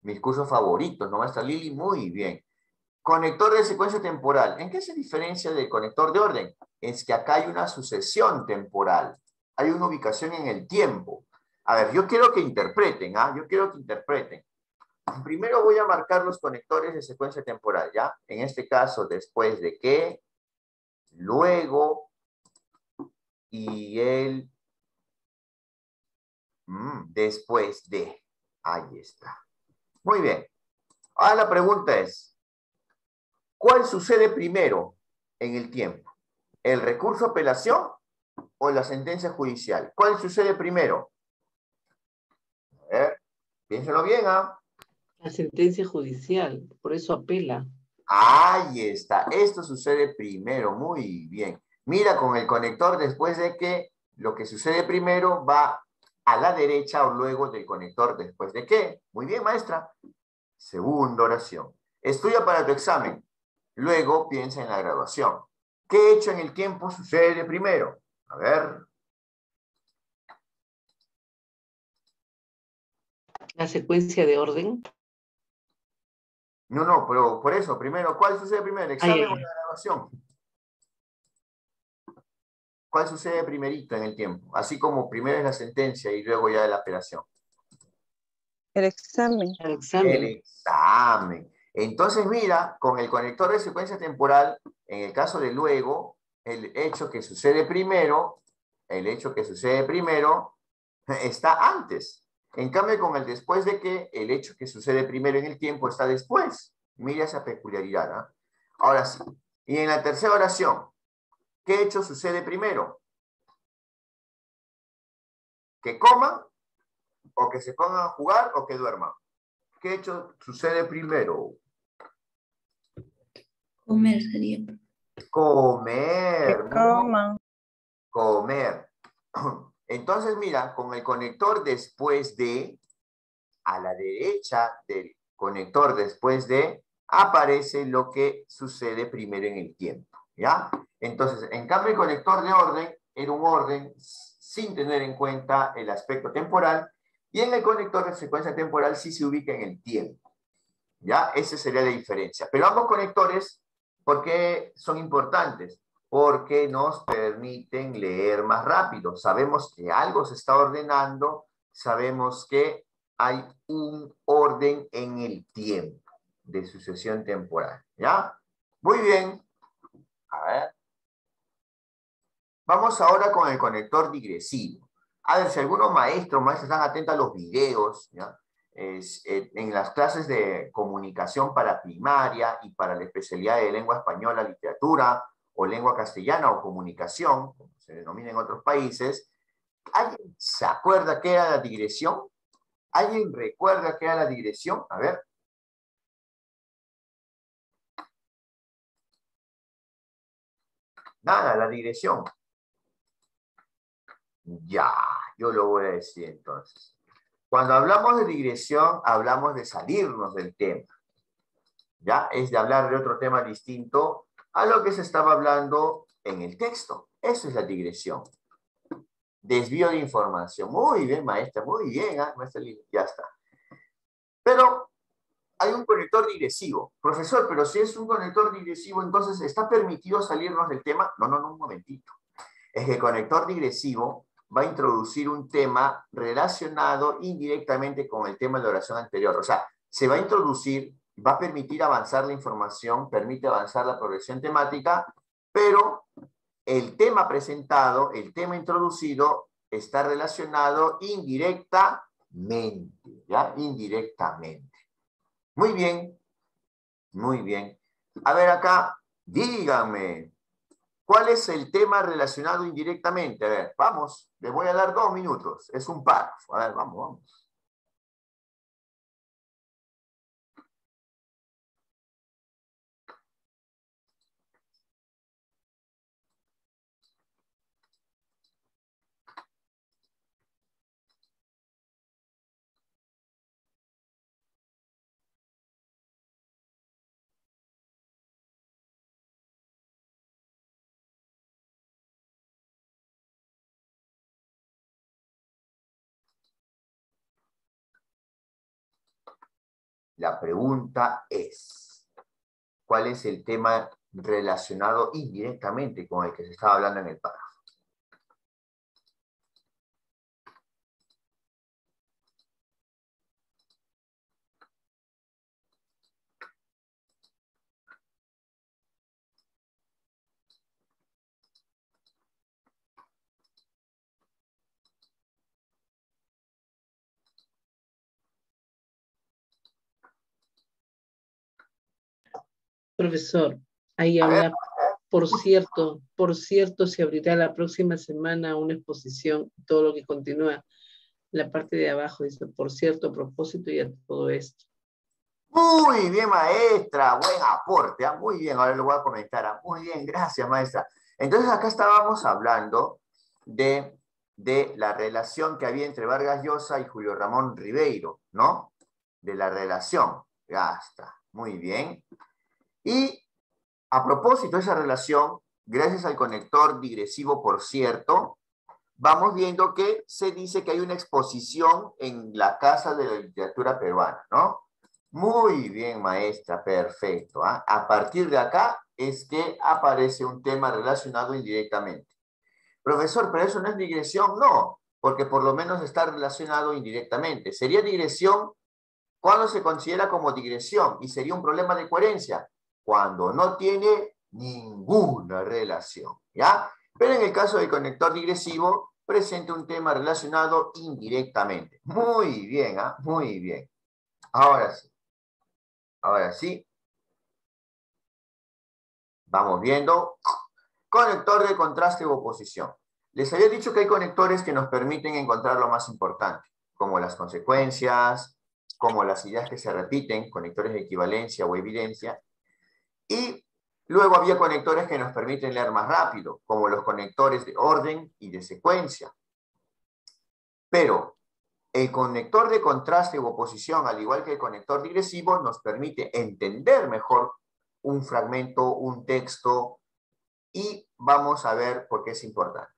Mis cursos favoritos, ¿no, maestra Lili? Muy bien. Conector de secuencia temporal. ¿En qué se diferencia del conector de orden? Es que acá hay una sucesión temporal. Hay una ubicación en el tiempo. A ver, yo quiero que interpreten, Yo quiero que interpreten. Primero voy a marcar los conectores de secuencia temporal, ¿ya? En este caso, después de qué, luego, y el después de. Ahí está. Muy bien. Ahora la pregunta es, ¿cuál sucede primero en el tiempo? ¿El recurso a apelación o la sentencia judicial? ¿Cuál sucede primero? A ver, piénselo bien, La sentencia judicial, por eso apela. Ahí está. Esto sucede primero. Muy bien. Mira con el conector después de que lo que sucede primero va a la derecha o luego del conector después de qué. Muy bien, maestra. Segunda oración. Estudia para tu examen. Luego piensa en la graduación. ¿Qué hecho en el tiempo sucede primero? A ver. La secuencia de orden. No, no, pero por eso, primero, ¿cuál sucede primero, el examen o la grabación? ¿Cuál sucede primerito en el tiempo? Así como primero es la sentencia y luego ya la apelación. El examen. El examen. El examen. Entonces, mira, con el conector de secuencia temporal, en el caso de luego, el hecho que sucede primero está antes. En cambio, con el después de que, el hecho que sucede primero en el tiempo está después. Mira esa peculiaridad, ¿eh? Ahora sí. Y en la tercera oración, ¿qué hecho sucede primero? ¿Que coman? ¿O que se pongan a jugar? ¿O que duerman? ¿Qué hecho sucede primero? Comer sería. Comer. Que coman. Comer. Entonces, mira, con el conector después de, a la derecha del conector después de, aparece lo que sucede primero en el tiempo, ¿ya? Entonces, en cambio, el conector de orden era un orden sin tener en cuenta el aspecto temporal, y en el conector de secuencia temporal sí se ubica en el tiempo, ¿ya? Esa sería la diferencia. Pero ambos conectores, ¿por qué son importantes? Porque nos permiten leer más rápido. Sabemos que algo se está ordenando, sabemos que hay un orden en el tiempo de sucesión temporal, ¿ya? Muy bien. A ver. Vamos ahora con el conector digresivo. A ver, si algunos maestros están atentos a los videos, ¿ya? En las clases de comunicación para primaria y para la especialidad de lengua española, literatura, o lengua castellana o comunicación, como se denomina en otros países, ¿alguien se acuerda qué era la digresión? ¿Alguien recuerda qué era la digresión? A ver. Nada, la digresión. Ya, yo lo voy a decir entonces. Cuando hablamos de digresión, hablamos de salirnos del tema. ¿Ya? Es de hablar de otro tema distinto a lo que se estaba hablando en el texto. Eso es la digresión. Desvío de información. Muy bien, maestra, muy bien. ¿Eh? Maestra, ya está. Pero hay un conector digresivo. Profesor, pero si es un conector digresivo, entonces ¿está permitido salirnos del tema? No, un momentito. Es que el conector digresivo va a introducir un tema relacionado indirectamente con el tema de la oración anterior. O sea, se va a introducir, va a permitir avanzar la información, permite avanzar la progresión temática, pero el tema presentado, el tema introducido, está relacionado indirectamente, ¿ya? Indirectamente. Muy bien, muy bien. A ver acá, díganme, ¿cuál es el tema relacionado indirectamente? A ver, vamos, les voy a dar 2 minutos. Es un párrafo. A ver, vamos. La pregunta es, ¿cuál es el tema relacionado indirectamente con el que se estaba hablando en el párrafo? Profesor, ahí A ver, habla, por cierto, se abrirá la próxima semana una exposición, todo lo que continúa, la parte de abajo dice, por cierto, a propósito y a todo esto. muy bien, maestra, buen aporte, ¿eh? Muy bien, ahora lo voy a comentar. ¿Eh? Muy bien, gracias, maestra. Entonces acá estábamos hablando de la relación que había entre Vargas Llosa y Julio Ramón Ribeiro, ¿no? De la relación. Ya está, muy bien. Y a propósito de esa relación, gracias al conector digresivo, por cierto, vamos viendo que se dice que hay una exposición en la Casa de la Literatura Peruana, ¿no? Muy bien, maestra, perfecto. ¿Ah? A partir de acá es que aparece un tema relacionado indirectamente. Profesor, pero eso no es digresión, no, porque por lo menos está relacionado indirectamente. Sería digresión cuando se considera como digresión y sería un problema de coherencia cuando no tiene ninguna relación, ¿ya? Pero en el caso del conector digresivo, presenta un tema relacionado indirectamente. Muy bien, ¿ah? Muy bien. Ahora sí. Ahora sí. Vamos viendo. Conector de contraste u oposición. Les había dicho que hay conectores que nos permiten encontrar lo más importante, como las consecuencias, como las ideas que se repiten, conectores de equivalencia o evidencia. Y luego había conectores que nos permiten leer más rápido, como los conectores de orden y de secuencia. Pero el conector de contraste u oposición, al igual que el conector digresivo, nos permite entender mejor un fragmento, un texto, y vamos a ver por qué es importante.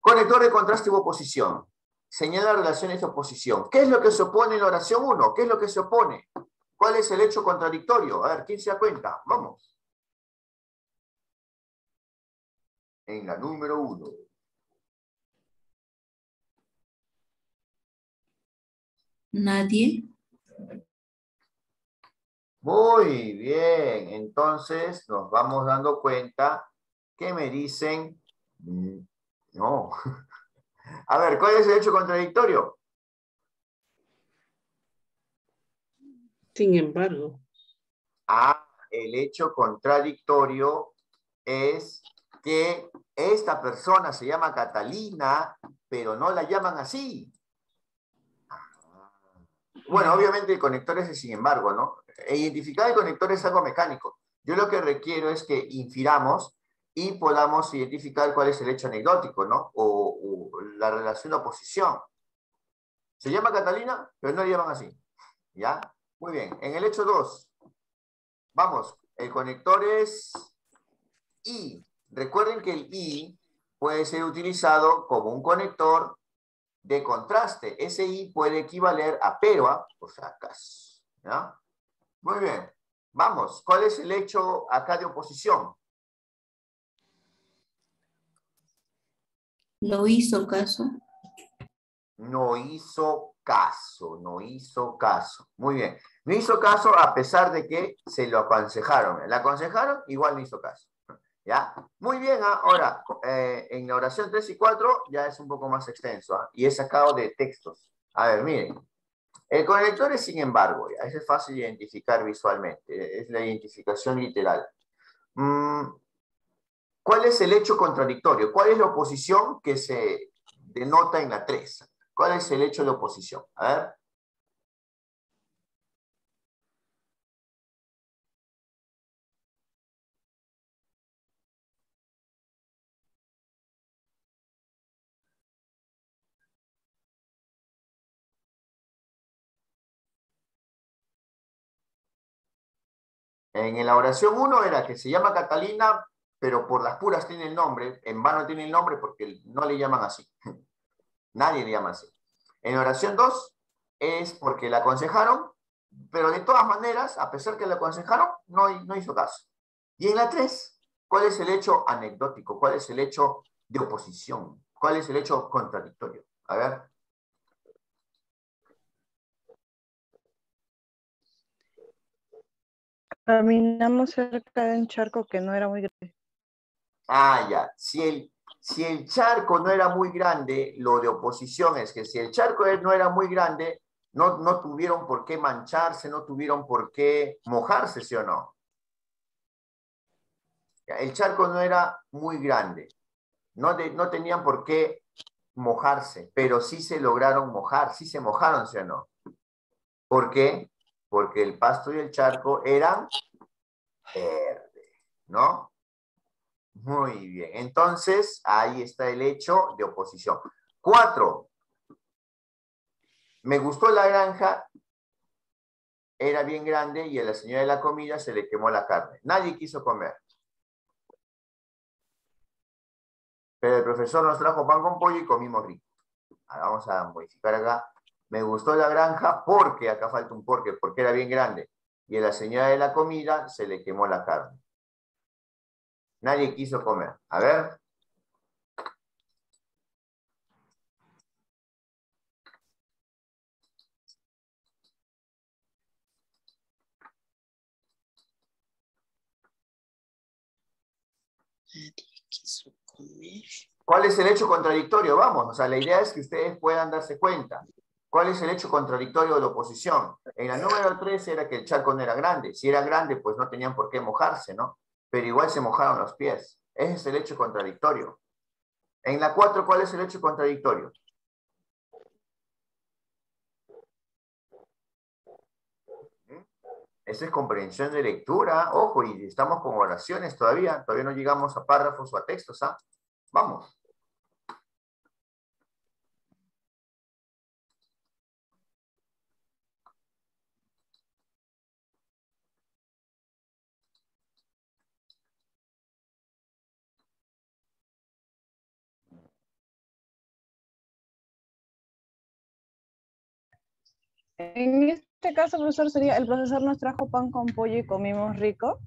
Conector de contraste u oposición. Señala relaciones de oposición. ¿Qué es lo que se opone en la oración 1? ¿Qué es lo que se opone? ¿Cuál es el hecho contradictorio? A ver, ¿quién se da cuenta? Vamos. En la número 1. Nadie. Muy bien. Entonces nos vamos dando cuenta que me dicen... No. A ver, ¿cuál es el hecho contradictorio? Sin embargo. Ah, el hecho contradictorio es que esta persona se llama Catalina, pero no la llaman así. Bueno, obviamente el conector es el sin embargo, ¿no? Identificar el conector es algo mecánico. Yo lo que requiero es que infiramos y podamos identificar cuál es el hecho anecdótico, ¿no? O la relación de oposición. Se llama Catalina, pero no la llaman así. ¿Ya? Muy bien. En el hecho 2, vamos, el conector es I. Recuerden que el I puede ser utilizado como un conector de contraste. Ese I puede equivaler a pero, por si acaso. ¿Ya? Muy bien. Vamos, ¿cuál es el hecho acá de oposición? ¿Lo hizo caso? No hizo caso, no hizo caso. Muy bien. No hizo caso a pesar de que se lo aconsejaron. ¿Le aconsejaron? Igual no hizo caso. ¿Ya? Muy bien, ¿ah? Ahora, en la oración 3 y 4 ya es un poco más extenso, ¿ah? Y es sacado de textos. A ver, miren. El conector es sin embargo, ya, ese es fácil de identificar visualmente, es la identificación literal. ¿Cuál es el hecho contradictorio? ¿Cuál es la oposición que se denota en la 3? ¿Cuál es el hecho de oposición? A ver. En la oración 1 era que se llama Catalina, pero por las puras tiene el nombre, en vano tiene el nombre porque no le llaman así. Nadie le llama así. En oración 2 es porque la aconsejaron, pero de todas maneras, a pesar que la aconsejaron, no hizo caso. Y en la 3, ¿cuál es el hecho anecdótico? ¿Cuál es el hecho de oposición? ¿Cuál es el hecho contradictorio? A ver. Caminamos cerca de un charco que no era muy grande. Ah, ya. Si el charco no era muy grande, lo de oposición es que si el charco no era muy grande, no tuvieron por qué mancharse, no tuvieron por qué mojarse, ¿sí o no? El charco no era muy grande, no tenían por qué mojarse, pero sí se lograron mojar, sí se mojaron, ¿sí o no? ¿Por qué? Porque el pasto y el charco eran verdes, ¿no? Muy bien, entonces ahí está el hecho de oposición. 4. Me gustó la granja, era bien grande y a la señora de la comida se le quemó la carne. Nadie quiso comer. Pero el profesor nos trajo pan con pollo y comimos rico. Ahora vamos a modificar acá. Me gustó la granja porque, acá falta un porque era bien grande. Y a la señora de la comida se le quemó la carne. Nadie quiso comer. A ver. Nadie quiso comer. ¿Cuál es el hecho contradictorio? Vamos, o sea, la idea es que ustedes puedan darse cuenta. ¿Cuál es el hecho contradictorio de la oposición? En la número 3 era que el charco no era grande. Si era grande, pues no tenían por qué mojarse, ¿no? Pero igual se mojaron los pies. Ese es el hecho contradictorio. En la 4, ¿cuál es el hecho contradictorio? Esa es comprensión de lectura. Ojo, y estamos con oraciones todavía. Todavía no llegamos a párrafos o a textos, ¿ah? Vamos. En este caso, profesor, sería, el profesor nos trajo pan con pollo y comimos rico.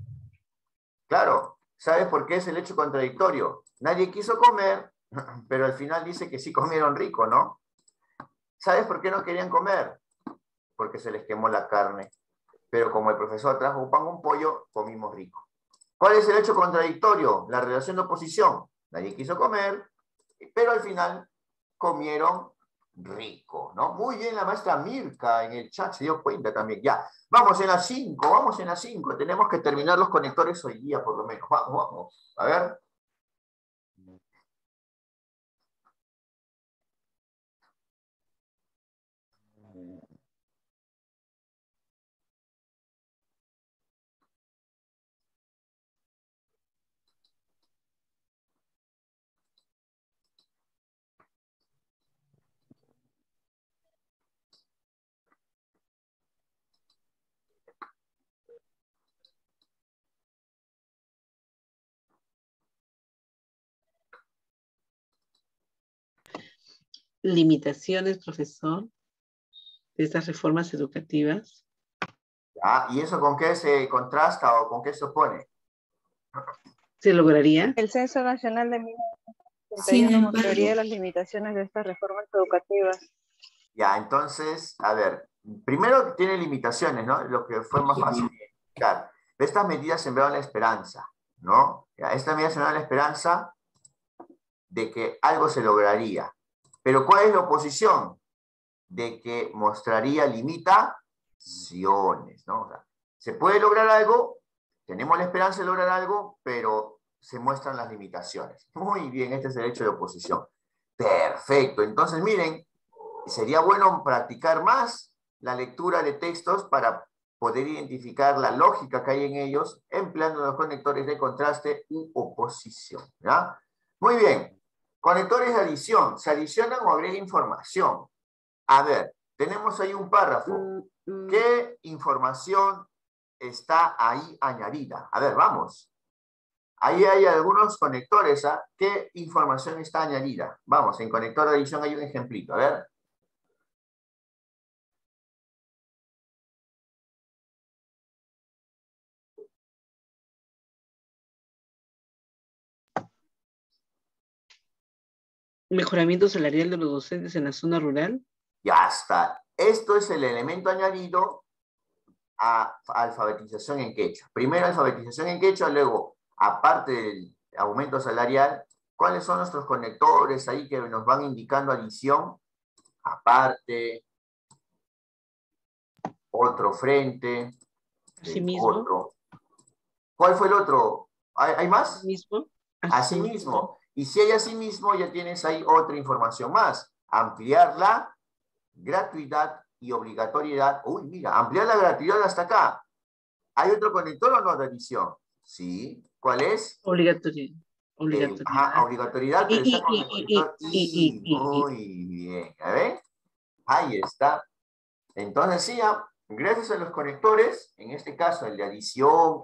Claro, ¿sabes por qué es el hecho contradictorio? Nadie quiso comer, pero al final dice que sí comieron rico, ¿no? ¿Sabes por qué no querían comer? Porque se les quemó la carne. Pero como el profesor trajo pan con pollo, comimos rico. ¿Cuál es el hecho contradictorio? La relación de oposición. Nadie quiso comer, pero al final comieron rico, ¿no? Muy bien, la maestra Mirka en el chat se dio cuenta también. Ya, vamos en las 5, vamos en las 5. Tenemos que terminar los conectores hoy día, por lo menos. Vamos, vamos. A ver. Limitaciones, profesor, de estas reformas educativas. Ya, ¿y eso con qué se contrasta o con qué se opone? ¿Se lograría? El Censo Nacional de Sin 1981 mostraría embargo, las limitaciones de estas reformas educativas. Ya, entonces, a ver, primero tiene limitaciones, ¿no? Lo que fue más fácil de identificar. Estas medidas sembraron la esperanza, ¿no? Ya, estas medidas sembraron la esperanza de que algo se lograría. Pero ¿cuál es la oposición? De que mostraría limitaciones, ¿no? O sea, se puede lograr algo, tenemos la esperanza de lograr algo, pero se muestran las limitaciones. Muy bien, este es el hecho de oposición. Perfecto, entonces miren, sería bueno practicar más la lectura de textos para poder identificar la lógica que hay en ellos, empleando los conectores de contraste u oposición, ¿ya? Muy bien, conectores de adición, ¿se adicionan o agrega información? A ver, tenemos ahí un párrafo. ¿Qué información está ahí añadida? A ver, vamos. Ahí hay algunos conectores, ¿ah? ¿Qué información está añadida? Vamos, en conector de adición hay un ejemplito, a ver. Mejoramiento salarial de los docentes en la zona rural. Ya está. Esto es el elemento añadido a alfabetización en quechua. Primero alfabetización en quechua, luego, aparte del aumento salarial, ¿cuáles son nuestros conectores ahí que nos van indicando adición? Aparte, otro frente, Asimismo. otro. ¿Cuál fue el otro? ¿Hay más? Asimismo. Asimismo. Y si hay asimismo, ya tienes ahí otra información más. Ampliar la gratuidad y obligatoriedad. Uy, mira, ampliar la gratuidad hasta acá. ¿Hay otro conector o no de adición? Sí. ¿Cuál es? Obligatoriedad. Obligatoriedad. Obligatoriedad, pero está con el conector y. Muy bien. A ver. Ahí está. Entonces, sí, gracias a los conectores, en este caso el de adición,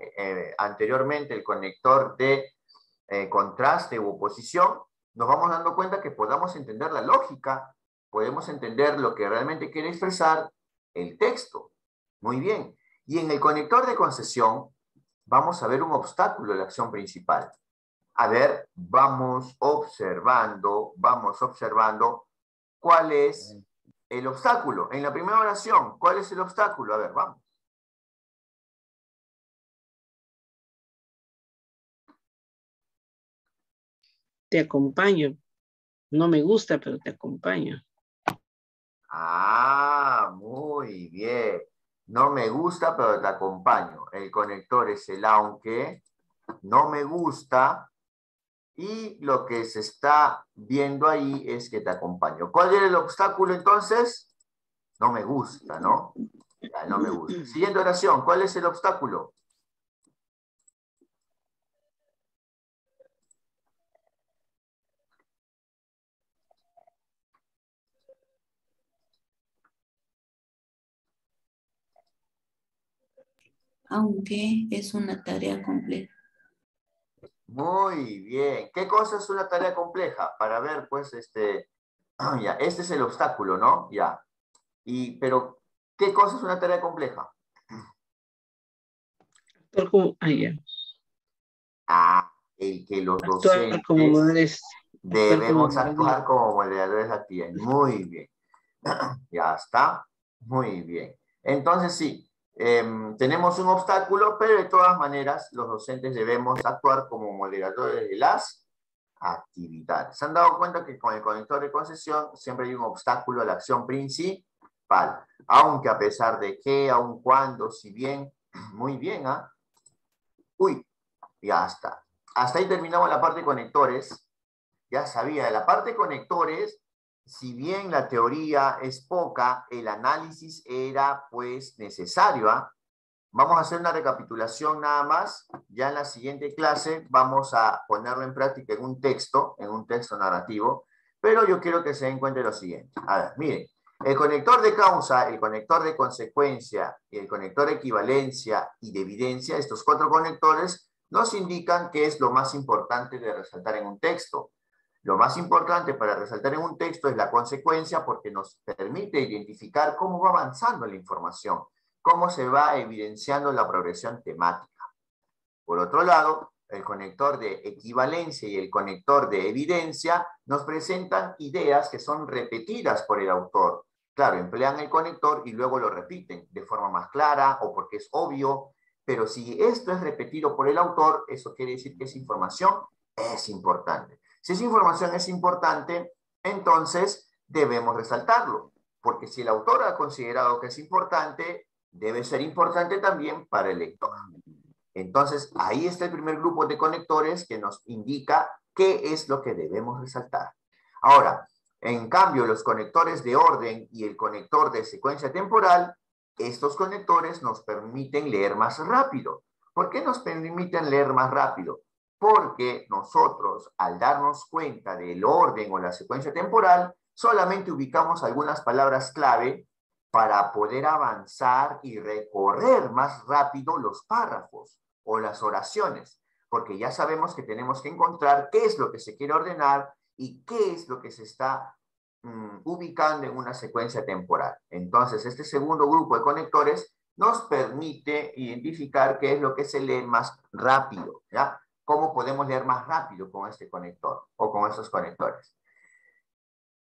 anteriormente el conector de contraste u oposición, nos vamos dando cuenta que podamos entender la lógica podemos entender lo que realmente quiere expresar el texto. Muy bien. Y en el conector de concesión vamos a ver un obstáculo de la acción principal. A ver, vamos observando cuál es el obstáculo. En la primera oración, ¿cuál es el obstáculo? A ver, vamos. Te acompaño. No me gusta, pero te acompaño. Ah, muy bien. No me gusta, pero te acompaño. El conector es el aunque. No me gusta. Y lo que se está viendo ahí es que te acompaño. ¿Cuál era el obstáculo entonces? No me gusta, ¿no? Ya, no me gusta. Siguiente oración, ¿cuál es el obstáculo? Aunque es una tarea compleja. Muy bien. ¿Qué cosa es una tarea compleja? Para ver, pues, ya, este es el obstáculo, ¿no? Ya. Pero, ¿qué cosa es una tarea compleja? Ya. Ah, el que los Actuar como docentes moderadores. debemos actuar como moderadores activos. Muy bien. Ya está. Muy bien. Entonces, sí, tenemos un obstáculo, pero de todas maneras, los docentes debemos actuar como moderadores de las actividades. ¿Se han dado cuenta que con el conector de concesión siempre hay un obstáculo a la acción principal? Aunque a pesar de que, aun cuando, si bien, muy bien, ¿ah? Uy, ya está. Hasta ahí terminamos la parte de conectores. Ya sabía, de la parte de conectores, si bien la teoría es poca, el análisis era pues necesario, ¿ah? Vamos a hacer una recapitulación nada más. Ya en la siguiente clase vamos a ponerlo en práctica en un texto narrativo, pero yo quiero que se den cuenta de lo siguiente. A ver, miren, el conector de causa, el conector de consecuencia y el conector de equivalencia y de evidencia, estos 4 conectores nos indican qué es lo más importante de resaltar en un texto. Lo más importante para resaltar en un texto es la consecuencia porque nos permite identificar cómo va avanzando la información, cómo se va evidenciando la progresión temática. Por otro lado, el conector de equivalencia y el conector de evidencia nos presentan ideas que son repetidas por el autor. Claro, emplean el conector y luego lo repiten de forma más clara o porque es obvio, pero si esto es repetido por el autor, eso quiere decir que esa información es importante. Si esa información es importante, entonces debemos resaltarlo, porque si el autor ha considerado que es importante, debe ser importante también para el lector. Entonces, ahí está el primer grupo de conectores que nos indica qué es lo que debemos resaltar. Ahora, en cambio, los conectores de orden y el conector de secuencia temporal, estos conectores nos permiten leer más rápido. ¿Por qué nos permiten leer más rápido? Porque nosotros, al darnos cuenta del orden o la secuencia temporal, solamente ubicamos algunas palabras clave para poder avanzar y recorrer más rápido los párrafos o las oraciones, porque ya sabemos que tenemos que encontrar qué es lo que se quiere ordenar y qué es lo que se está ubicando en una secuencia temporal. Entonces, este segundo grupo de conectores nos permite identificar qué es lo que se lee más rápido, ¿ya? ¿Cómo podemos leer más rápido con este conector o con estos conectores?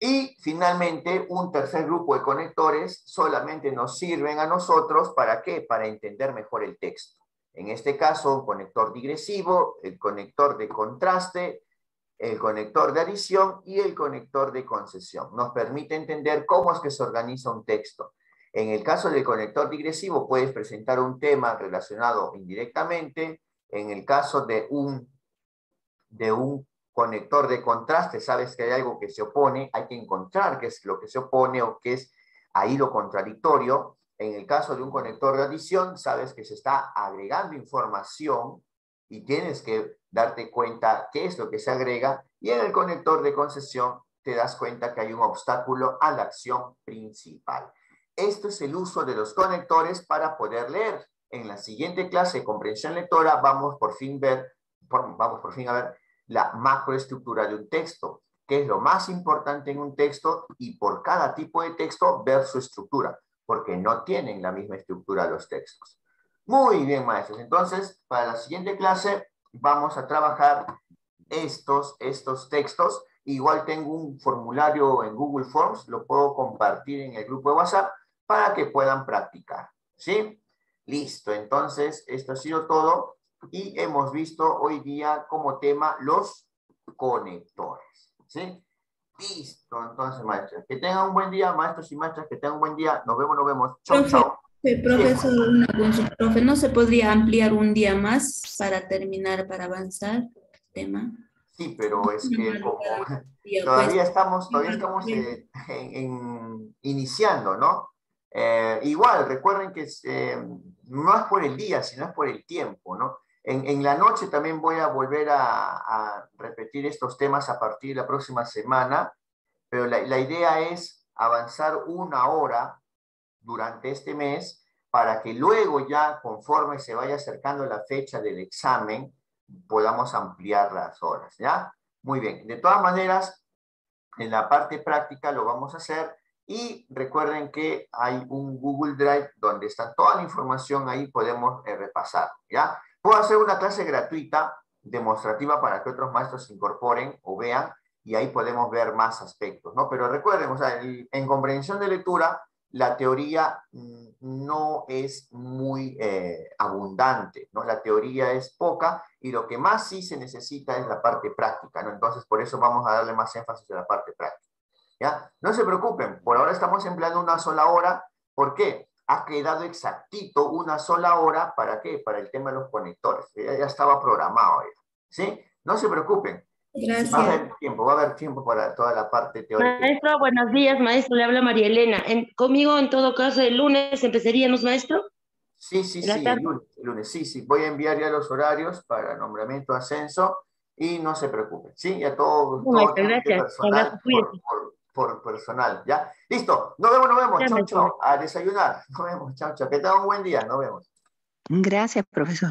Y finalmente, un tercer grupo de conectores solamente nos sirven a nosotros, ¿para qué? Para entender mejor el texto. En este caso, un conector digresivo, el conector de contraste, el conector de adición y el conector de concesión. Nos permite entender cómo es que se organiza un texto. En el caso del conector digresivo, puedes presentar un tema relacionado indirectamente. En el caso de un conector de contraste, sabes que hay algo que se opone, hay que encontrar qué es lo que se opone o qué es ahí lo contradictorio. En el caso de un conector de adición, sabes que se está agregando información y tienes que darte cuenta qué es lo que se agrega. Y en el conector de concesión te das cuenta que hay un obstáculo a la acción principal. Esto es el uso de los conectores para poder leer. En la siguiente clase de comprensión lectora vamos por fin a ver la macroestructura de un texto. qué es lo más importante en un texto y por cada tipo de texto ver su estructura, porque no tienen la misma estructura los textos. Muy bien, maestros. Entonces, para la siguiente clase vamos a trabajar estos textos. Igual tengo un formulario en Google Forms, lo puedo compartir en el grupo de WhatsApp para que puedan practicar. ¿Sí? Listo. Entonces, esto ha sido todo y hemos visto hoy día como tema los conectores. ¿Sí? Listo. Entonces, maestros, que tengan un buen día, maestros y maestras, que tengan un buen día. Nos vemos, nos vemos. Chau, Profe, chau. profesor, una consulta. Profe, ¿no se podría ampliar un día más para terminar, para avanzar el tema? Sí, pero es que como Día, todavía pues, estamos iniciando, ¿no? Igual, recuerden que no es por el día, sino es por el tiempo, ¿no? En la noche también voy a volver a repetir estos temas a partir de la próxima semana, pero la idea es avanzar 1 hora durante este mes para que luego ya, conforme se vaya acercando la fecha del examen, podamos ampliar las horas, ¿ya? Muy bien. De todas maneras, en la parte práctica lo vamos a hacer y recuerden que hay un Google Drive donde está toda la información, ahí podemos repasar, ¿ya? Puedo hacer una clase gratuita, demostrativa, para que otros maestros se incorporen o vean y ahí podemos ver más aspectos, ¿no? Pero recuerden, o sea, en comprensión de lectura, la teoría no es muy abundante, ¿no? La teoría es poca y lo que más sí se necesita es la parte práctica, ¿no? Entonces, por eso vamos a darle más énfasis a la parte práctica, ¿ya? No se preocupen, por ahora estamos empleando 1 sola hora. ¿Por qué? Ha quedado exactito 1 sola hora, ¿para qué? Para el tema de los conectores, ya estaba programado, ¿sí? No se preocupen. gracias. Va a haber tiempo para toda la parte teórica. Maestro, buenos días, maestro. Le habla María Elena. Conmigo, en todo caso, el lunes empezaríamos, maestro. Sí, ¿En la tarde? el lunes, sí. Voy a enviar ya los horarios para nombramiento, ascenso, y no se preocupen, ¿sí? Ya todo Maestro, trámite gracias. personal Abrazo, cuídese. por personal, ¿ya? Listo, nos vemos. Ya, Chau, maestro. chau. A desayunar. Nos vemos, chau. Que tengan un buen día, nos vemos. Gracias, profesor.